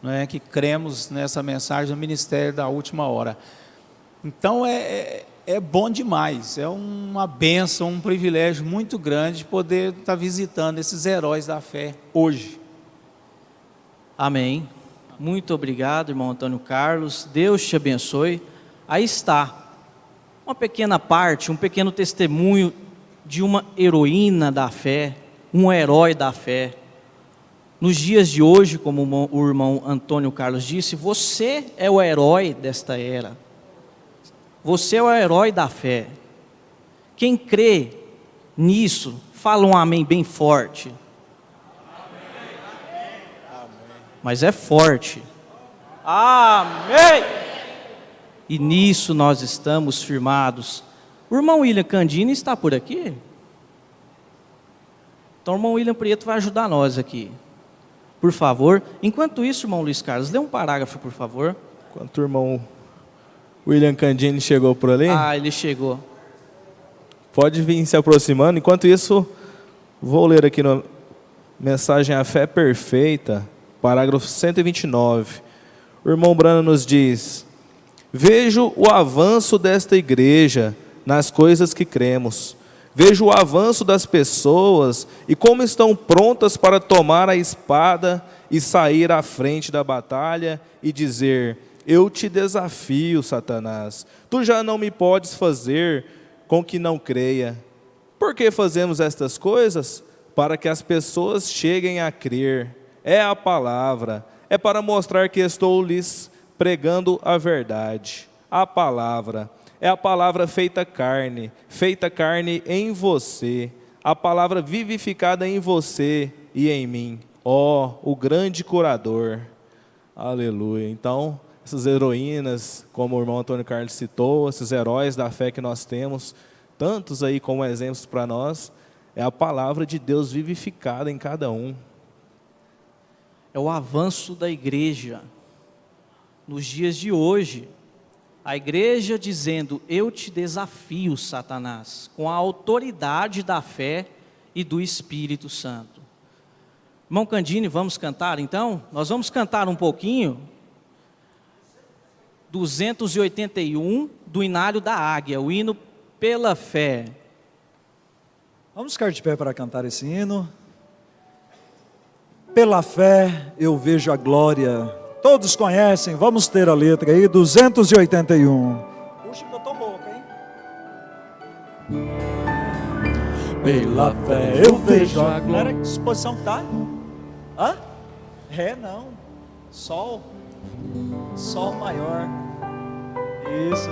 não é, que cremos nessa mensagem do ministério da última hora. Então, é bom demais, é uma bênção, um privilégio muito grande poder estar visitando esses heróis da fé hoje. Amém. Muito obrigado, irmão Antônio Carlos. Deus te abençoe. Aí está uma pequena parte, um pequeno testemunho de uma heroína da fé, um herói da fé. Nos dias de hoje, como o irmão Antônio Carlos disse, você é o herói desta era. Você é o herói da fé. Quem crê nisso, fala um amém bem forte. Mas é forte. Amém! E nisso nós estamos firmados. O irmão William Candini está por aqui? Então o irmão William Prieto vai ajudar nós aqui. Por favor. Enquanto isso, irmão Luiz Carlos, lê um parágrafo, por favor. Enquanto o irmão William Candini chegou por ali. Ah, ele chegou. Pode vir se aproximando. Enquanto isso, vou ler aqui na mensagem A Fé Perfeita, parágrafo 129. O irmão Brana nos diz: vejo o avanço desta igreja nas coisas que cremos. Vejo o avanço das pessoas e como estão prontas para tomar a espada e sair à frente da batalha e dizer: eu te desafio, Satanás. Tu já não me podes fazer com que não creia. Por que fazemos estas coisas? Para que as pessoas cheguem a crer. É a palavra. É para mostrar que estou lhes pregando a verdade. A palavra. É a palavra feita carne em você. A palavra vivificada em você e em mim. Ó, o grande curador. Aleluia. Então, essas heroínas, como o irmão Antônio Carlos citou, esses heróis da fé que nós temos, tantos aí como exemplos para nós, é a palavra de Deus vivificada em cada um. É o avanço da igreja. Nos dias de hoje, a igreja dizendo: eu te desafio, Satanás, com a autoridade da fé e do Espírito Santo. Irmão Candini, vamos cantar então? Nós vamos cantar um pouquinho. 281 do Inário da Águia, o hino Pela Fé. Vamos ficar de pé para cantar esse hino. Pela fé eu vejo a glória. Todos conhecem, vamos ter a letra aí, 281. Puxa que eu tô louco, hein? Pela fé eu vejo a glória. Que disposição que tá? Hã? Ré não. Sol. Sol maior. Isso.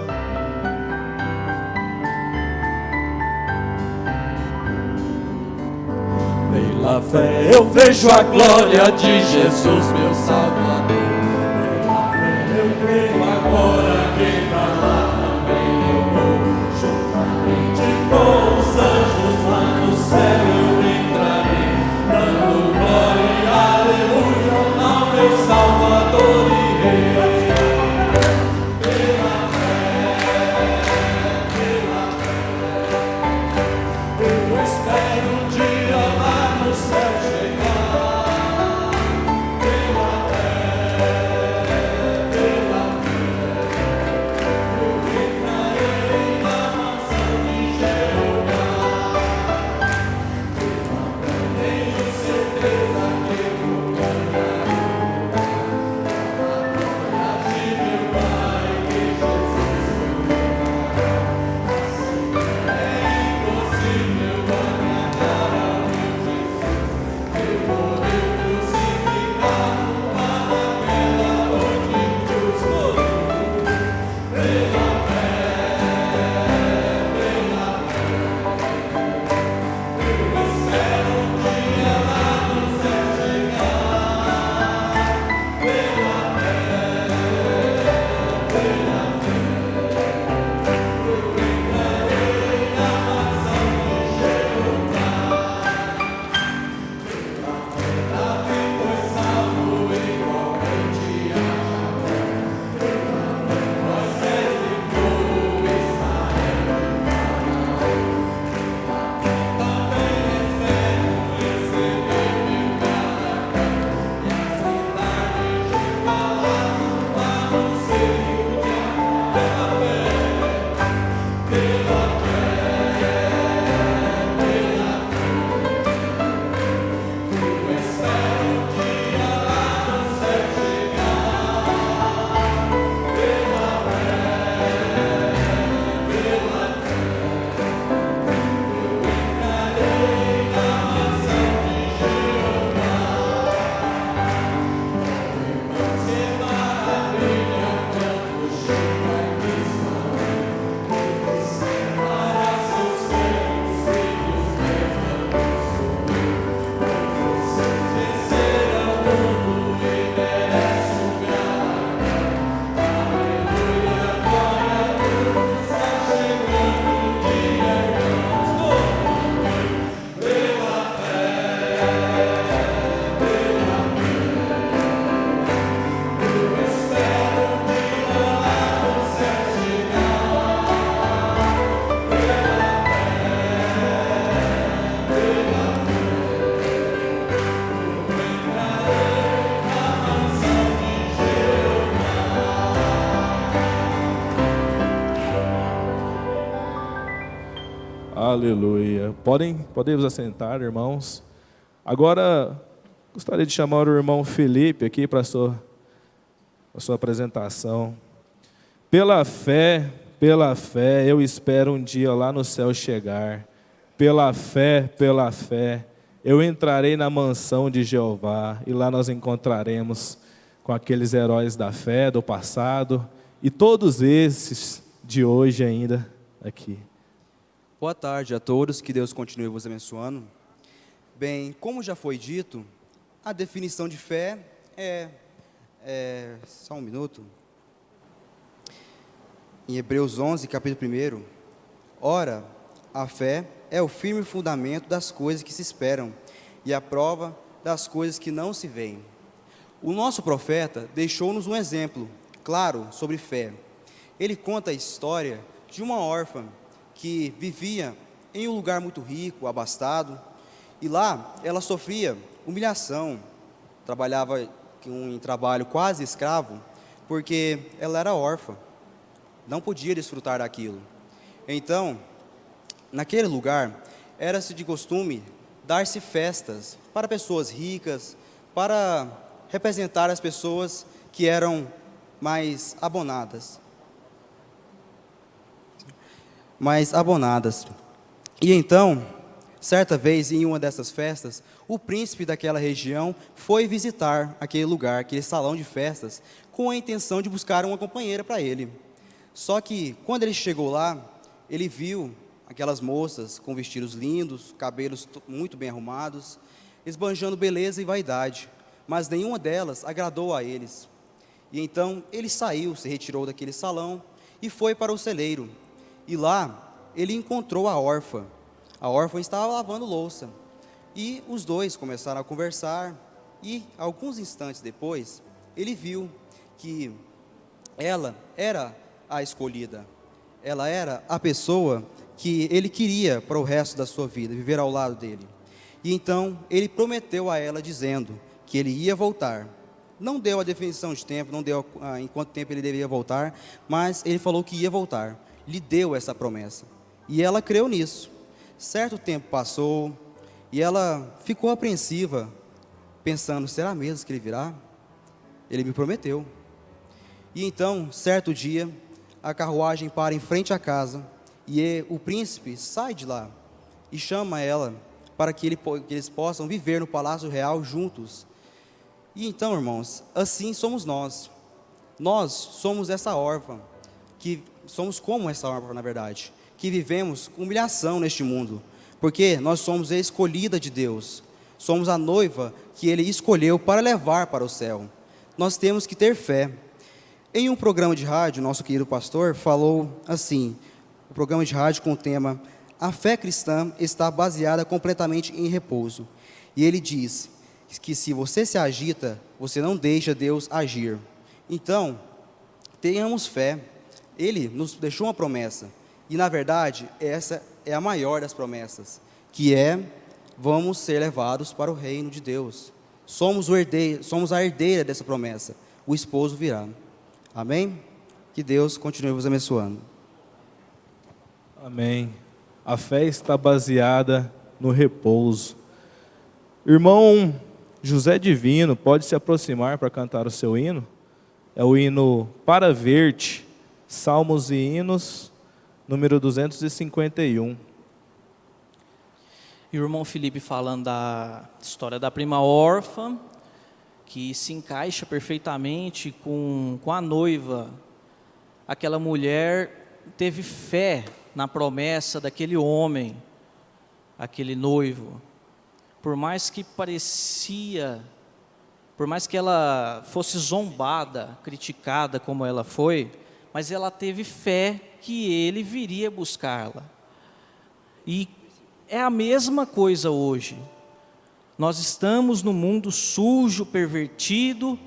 Pela fé eu vejo a glória de Jesus, meu Salvador. Pela fé eu creio agora que pra lá também eu vou. Juntamente com os anjos lá no céu eu entrarei, dando glória e aleluia ao meu Salvador e Rei. Pela fé, Aleluia. Podemos assentar, irmãos. Agora, gostaria de chamar o irmão Felipe aqui para a sua apresentação. Pela fé, eu espero um dia lá no céu chegar. Pela fé, eu entrarei na mansão de Jeová e lá nós encontraremos com aqueles heróis da fé do passado e todos esses de hoje ainda aqui. Boa tarde a todos, que Deus continue vos abençoando. Bem, como já foi dito, a definição de fé só um minuto. Em Hebreus 11, capítulo 1, ora, a fé é o firme fundamento das coisas que se esperam e a prova das coisas que não se veem. O nosso profeta deixou-nos um exemplo claro sobre fé. Ele conta a história de uma órfã que vivia em um lugar muito rico, abastado, e lá ela sofria humilhação, trabalhava em trabalho quase escravo, porque ela era órfã, não podia desfrutar daquilo. Então, naquele lugar, era-se de costume dar-se festas para pessoas ricas, para representar as pessoas que eram mais abonadas. E então, certa vez, em uma dessas festas, o príncipe daquela região foi visitar aquele lugar, aquele salão de festas, com a intenção de buscar uma companheira para ele. Só que, quando ele chegou lá, ele viu aquelas moças com vestidos lindos, cabelos muito bem arrumados, esbanjando beleza e vaidade, mas nenhuma delas agradou a eles. E então ele saiu, se retirou daquele salão e foi para o celeiro. E lá ele encontrou a órfã. A órfã estava lavando louça. E os dois começaram a conversar. E alguns instantes depois, ele viu que ela era a escolhida. Ela era a pessoa que ele queria para o resto da sua vida, viver ao lado dele. E então ele prometeu a ela, dizendo que ele ia voltar. Não deu a definição de tempo, não deu em quanto tempo ele deveria voltar, mas ele falou que ia voltar. Lhe deu essa promessa. E ela creu nisso. Certo tempo passou e ela ficou apreensiva, pensando, será mesmo que ele virá? Ele me prometeu. E então, certo dia, a carruagem para em frente à casa e o príncipe sai de lá e chama ela para que eles possam viver no palácio real juntos. E então, irmãos, assim somos nós. Nós somos essa órfã, que somos como essa órfã, na verdade, que vivemos com humilhação neste mundo, porque nós somos a escolhida de Deus, somos a noiva que Ele escolheu para levar para o céu. Nós temos que ter fé. Em um programa de rádio, nosso querido pastor falou assim, o programa de rádio com o tema A fé cristã está baseada completamente em repouso. E ele diz que se você se agita, você não deixa Deus agir. Então, tenhamos fé. Ele nos deixou uma promessa. E, na verdade, essa é a maior das promessas, que é, vamos ser levados para o reino de Deus. Somos a herdeira dessa promessa. O esposo virá. Amém? Que Deus continue vos abençoando. Amém. A fé está baseada no repouso. Irmão José Divino, pode se aproximar para cantar o seu hino? É o hino Para Ver-te, Salmos e Hinos, número 251. E o irmão Felipe falando da história da prima órfã, que se encaixa perfeitamente com a noiva. Aquela mulher teve fé na promessa daquele homem, aquele noivo. Por mais que ela fosse zombada, criticada como ela foi, mas ela teve fé que ele viria buscá-la. E é a mesma coisa hoje. Nós estamos no mundo sujo, pervertido,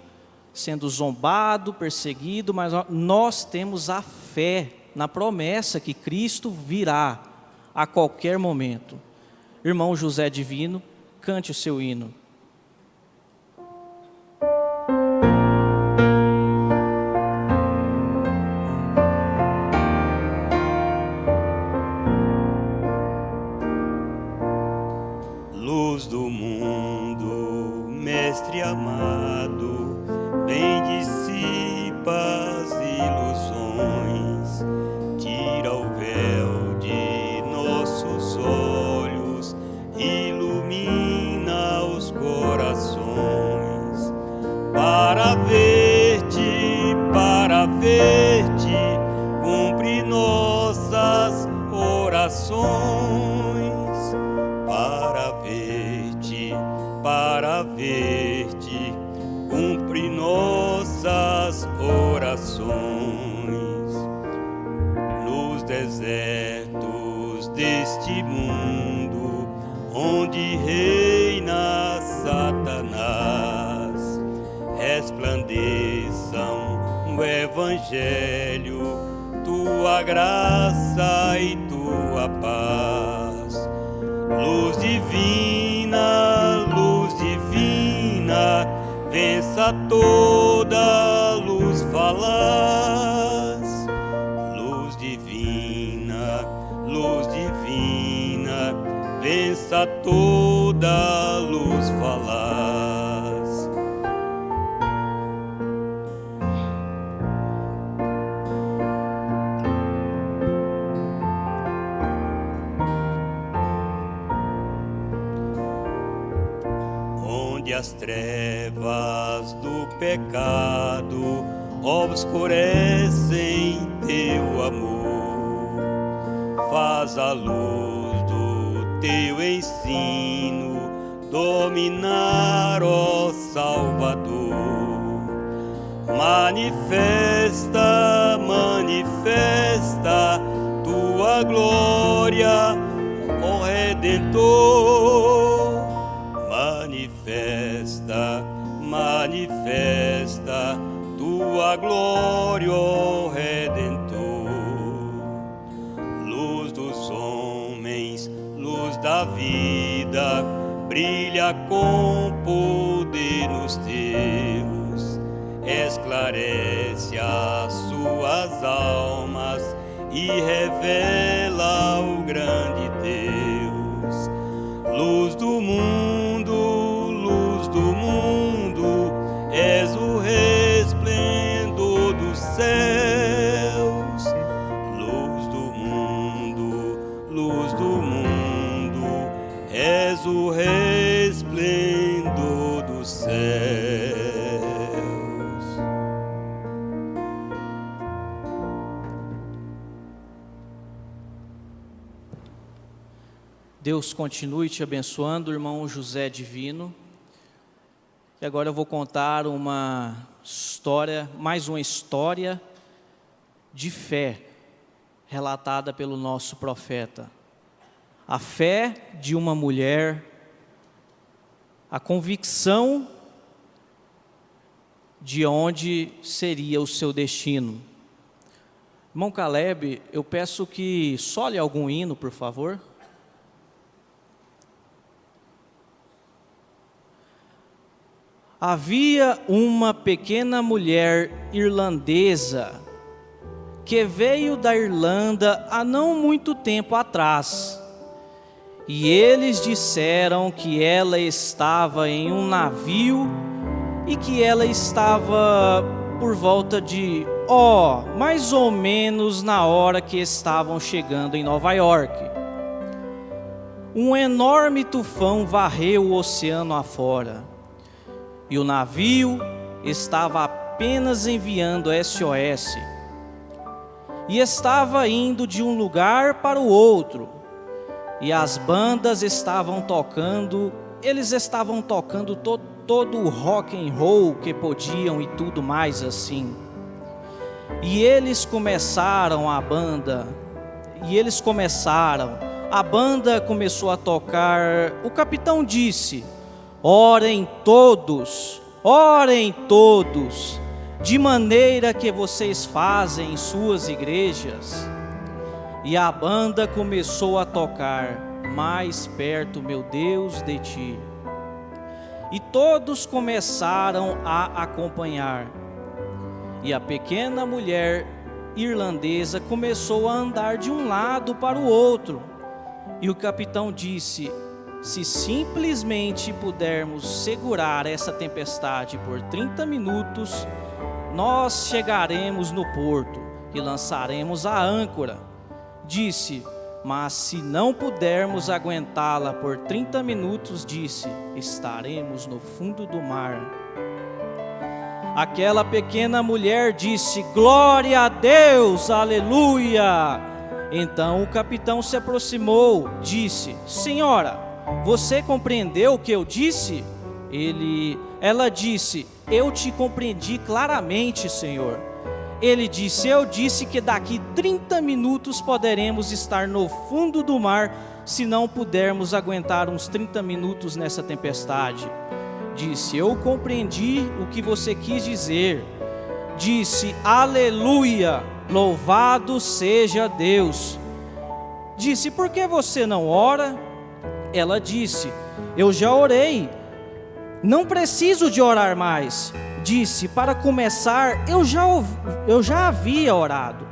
sendo zombado, perseguido, mas nós temos a fé na promessa que Cristo virá a qualquer momento. Irmão José Divino, cante o seu hino. para ver-te, cumpre nossas orações, para ver-te, cumpre nossas orações. Nos desertos deste mundo, onde reina Satanás, resplandeçam no Evangelho tua graça e tua paz. Luz divina, vença toda luz falaz. Luz divina, vença toda luz falaz. Onde as trevas do pecado obscurecem teu amor, faz a luz do teu ensino dominar, ó Salvador. Manifesta tua glória, ó Redentor. Manifesta tua glória, ó Redentor. Luz dos homens, luz da vida, brilha com poder nos teus, esclarece as suas almas e revela o grande Deus. Luz do mundo, és o resplendor dos céus. Luz do mundo, és o resplendor dos céus. Deus continue te abençoando, irmão José Divino. E agora eu vou contar mais uma história de fé, relatada pelo nosso profeta. A fé de uma mulher, a convicção de onde seria o seu destino. Irmão Caleb, eu peço que sole algum hino, por favor. Havia uma pequena mulher irlandesa que veio da Irlanda há não muito tempo atrás. E eles disseram que ela estava em um navio e que ela estava por volta de, mais ou menos na hora que estavam chegando em Nova York. Um enorme tufão varreu o oceano afora. E o navio estava apenas enviando SOS. E estava indo de um lugar para o outro. E as bandas estavam tocando, eles estavam tocando todo o rock and roll que podiam e tudo mais assim. E eles começaram, a banda começou a tocar. O capitão disse: orem todos, de maneira que vocês fazem em suas igrejas. E a banda começou a tocar: mais perto, meu Deus, de ti. E todos começaram a acompanhar. E a pequena mulher irlandesa começou a andar de um lado para o outro. E o capitão disse: se simplesmente pudermos segurar essa tempestade por 30 minutos, nós chegaremos no porto e lançaremos a âncora. Disse: mas se não pudermos aguentá-la por 30 minutos, disse, estaremos no fundo do mar. Aquela pequena mulher disse: glória a Deus, aleluia. Então o capitão se aproximou, disse: senhora, você compreendeu o que eu disse? Ela disse: eu te compreendi claramente, Senhor. Ele disse: eu disse que daqui 30 minutos poderemos estar no fundo do mar, se não pudermos aguentar uns 30 minutos nessa tempestade. Disse: eu compreendi o que você quis dizer. Disse: aleluia, louvado seja Deus. Disse: por que você não ora? Ela disse: eu já orei, não preciso de orar mais. Disse: para começar, eu já havia orado.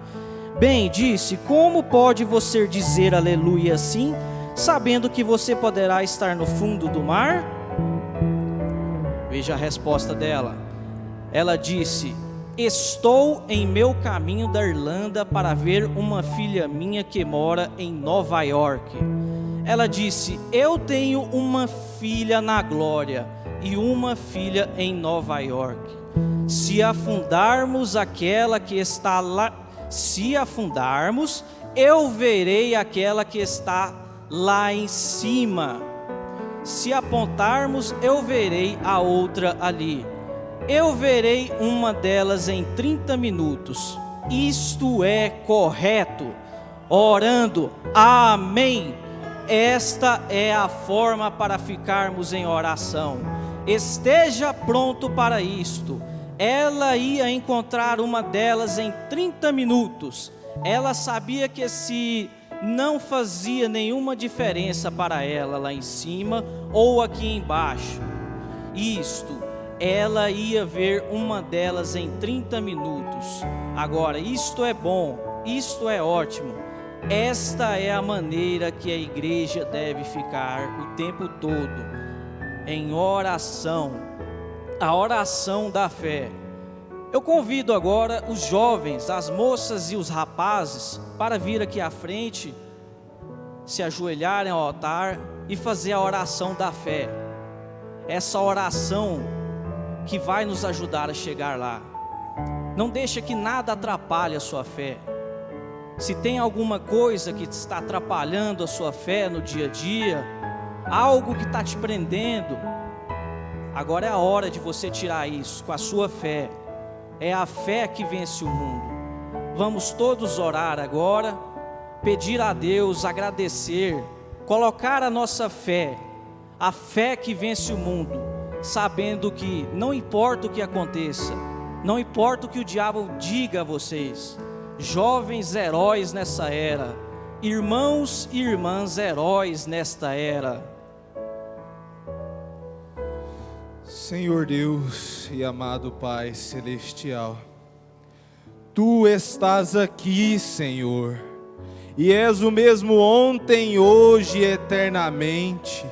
Bem, disse: como pode você dizer aleluia assim, sabendo que você poderá estar no fundo do mar? Veja a resposta dela. Ela disse: estou em meu caminho da Irlanda para ver uma filha minha que mora em Nova York. Ela disse: eu tenho uma filha na glória e uma filha em Nova York. Se afundarmos aquela que está lá, se afundarmos, eu verei aquela que está lá em cima. Se apontarmos, eu verei a outra ali. Eu verei uma delas em 30 minutos. Isto é correto. Orando, amém. Esta é a forma para ficarmos em oração. Esteja pronto para isto. Ela ia encontrar uma delas em 30 minutos. Ela sabia que se não fazia nenhuma diferença para ela lá em cima ou aqui embaixo, ela ia ver uma delas em 30 minutos. Agora, isto é bom, isto é ótimo. Esta é a maneira que a igreja deve ficar o tempo todo, em oração, a oração da fé. Eu convido agora os jovens, as moças e os rapazes para vir aqui à frente, se ajoelharem ao altar e fazer a oração da fé. Essa oração que vai nos ajudar a chegar lá. Não deixa que nada atrapalhe a sua fé. Se tem alguma coisa que está atrapalhando a sua fé no dia a dia, algo que está te prendendo, agora é a hora de você tirar isso com a sua fé. É a fé que vence o mundo. Vamos todos orar agora, pedir a Deus, agradecer, colocar a nossa fé, a fé que vence o mundo, sabendo que não importa o que aconteça, não importa o que o diabo diga a vocês, jovens heróis nessa era, irmãos e irmãs heróis nesta era. Senhor Deus e amado Pai Celestial, Tu estás aqui, Senhor, e és o mesmo ontem, hoje e eternamente,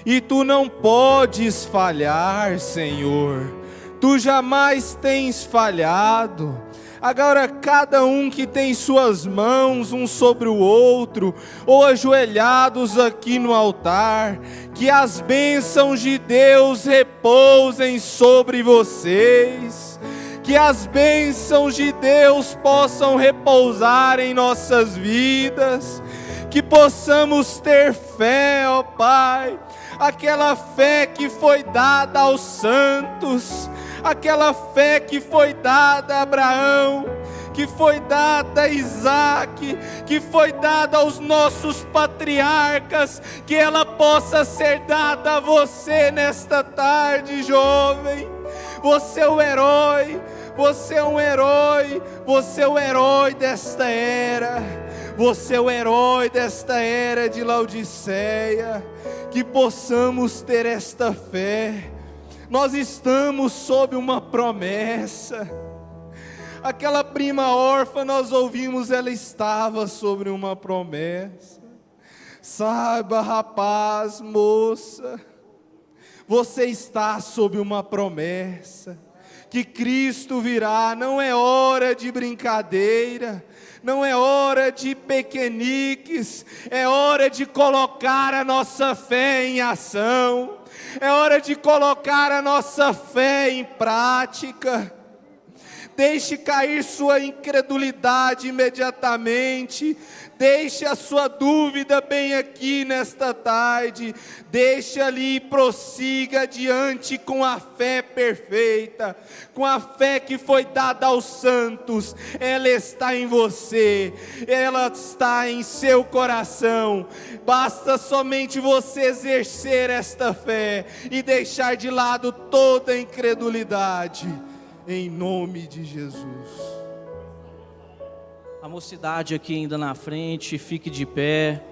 e Tu não podes falhar, Senhor, Tu jamais tens falhado. Agora cada um que tem suas mãos um sobre o outro, ou ajoelhados aqui no altar, que as bênçãos de Deus repousem sobre vocês, que as bênçãos de Deus possam repousar em nossas vidas, que possamos ter fé, ó Pai, aquela fé que foi dada aos santos, aquela fé que foi dada a Abraão, que foi dada a Isaac, que foi dada aos nossos patriarcas, que ela possa ser dada a você nesta tarde, jovem. Você é o herói, você é um herói, você é o herói desta era, você é o herói desta era de Laodiceia. Que possamos ter esta fé. Nós estamos sob uma promessa. Aquela prima órfã, nós ouvimos, ela estava sobre uma promessa. Saiba, rapaz, moça, você está sob uma promessa. que Cristo virá. Não é hora de brincadeira, não é hora de pequeniques, é hora de colocar a nossa fé em ação, é hora de colocar a nossa fé em prática. Deixe cair sua incredulidade imediatamente, deixe a sua dúvida bem aqui nesta tarde, deixe ali e prossiga adiante com a fé perfeita, com a fé que foi dada aos santos. Ela está em você, ela está em seu coração, basta somente você exercer esta fé e deixar de lado toda a incredulidade. Em nome de Jesus. A mocidade aqui ainda na frente, fique de pé.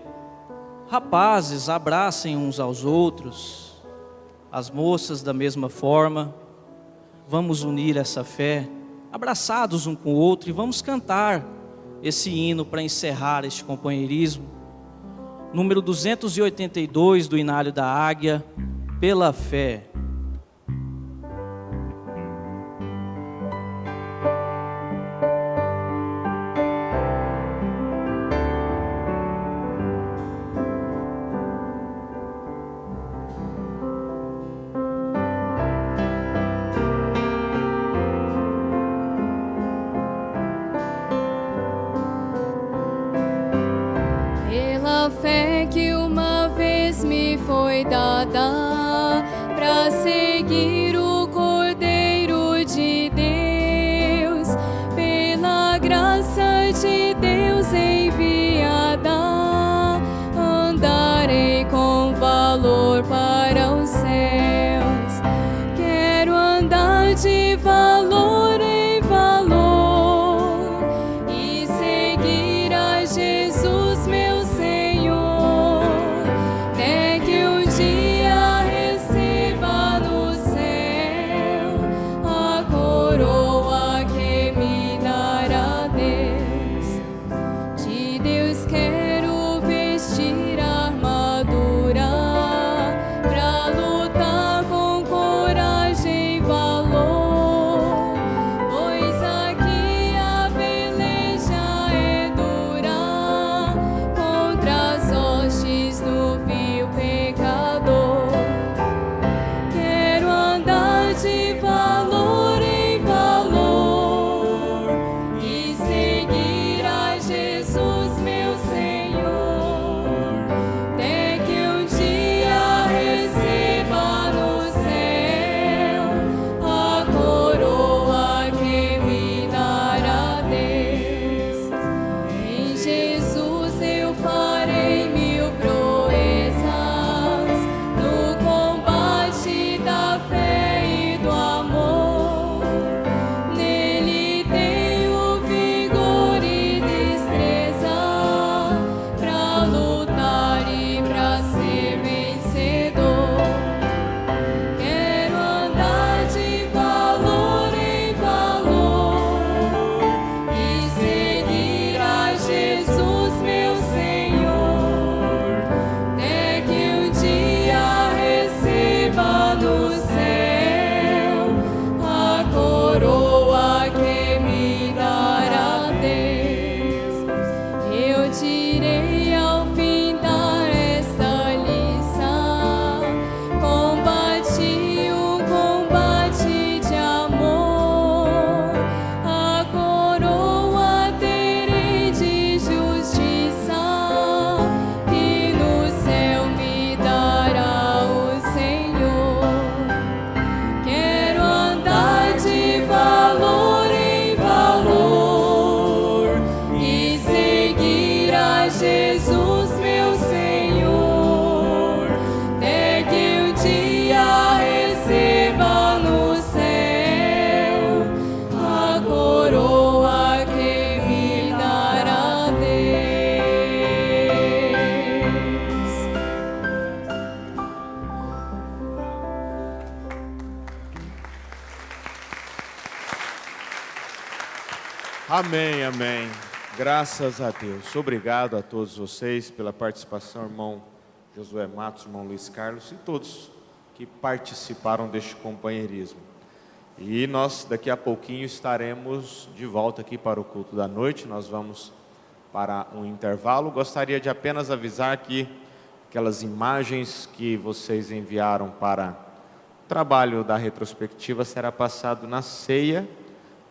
Rapazes, abracem uns aos outros. As moças da mesma forma. Vamos unir essa fé, abraçados um com o outro, e vamos cantar esse hino para encerrar este companheirismo. Número 282 do Inário da Águia, Pela Fé. Pela fé que uma vez me foi dada, para seguir o Cordeiro de Deus, pela graça de Deus enviada, andarei com valor para os céus. Quero andar de valor em valor e seguir a Jesus, meu Senhor, até que um dia receba no céu a coroa que me dará Deus. De Deus quero vestir a armadura pra lutar com coragem e valor, pois aqui a peleja é dura contra as hostes do vil pecador. Quero andar de valor em valor e seguir a Jesus, meu Senhor, até que um dia receba no céu a coroa que me dará Deus. Em Jesus eu farei mil proezas no combate da fé e do amor. Nele tenho vigor e destreza pra lutar e pra ser vencedor. Quero andar de valor em valor e seguir a Jesus, meu Senhor, até que um dia receba no céu a coroa que me dará Deus. Eu direi ao findar esta lição, combati um combate de amor, a coroa terei de justiça, que no céu me dará o Senhor. Quero andar de valor em valor e seguir a Jesus, meu Senhor, até que um dia receba no céu a coroa que me dará Deus. Amém, amém. Graças a Deus. Obrigado a todos vocês pela participação, irmão Josué Matos, irmão Luiz Carlos e todos que participaram deste companheirismo. E nós daqui a pouquinho estaremos de volta aqui para o culto da noite. Nós vamos para um intervalo. Gostaria de apenas avisar que aquelas imagens que vocês enviaram para o trabalho da retrospectiva será passado na ceia,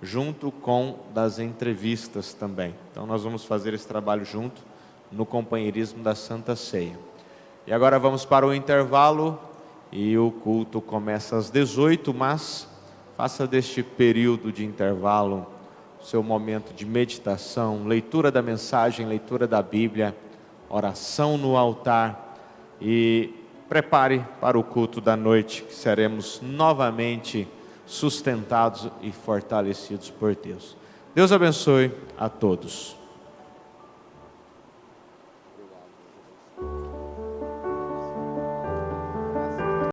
junto com das entrevistas também. Então nós vamos fazer esse trabalho junto no companheirismo da Santa Ceia. E agora vamos para o intervalo e o culto começa às 18, mas faça deste período de intervalo o seu momento de meditação, leitura da mensagem, leitura da Bíblia, oração no altar e prepare para o culto da noite, que seremos novamente sustentados e fortalecidos por Deus. Deus abençoe a todos.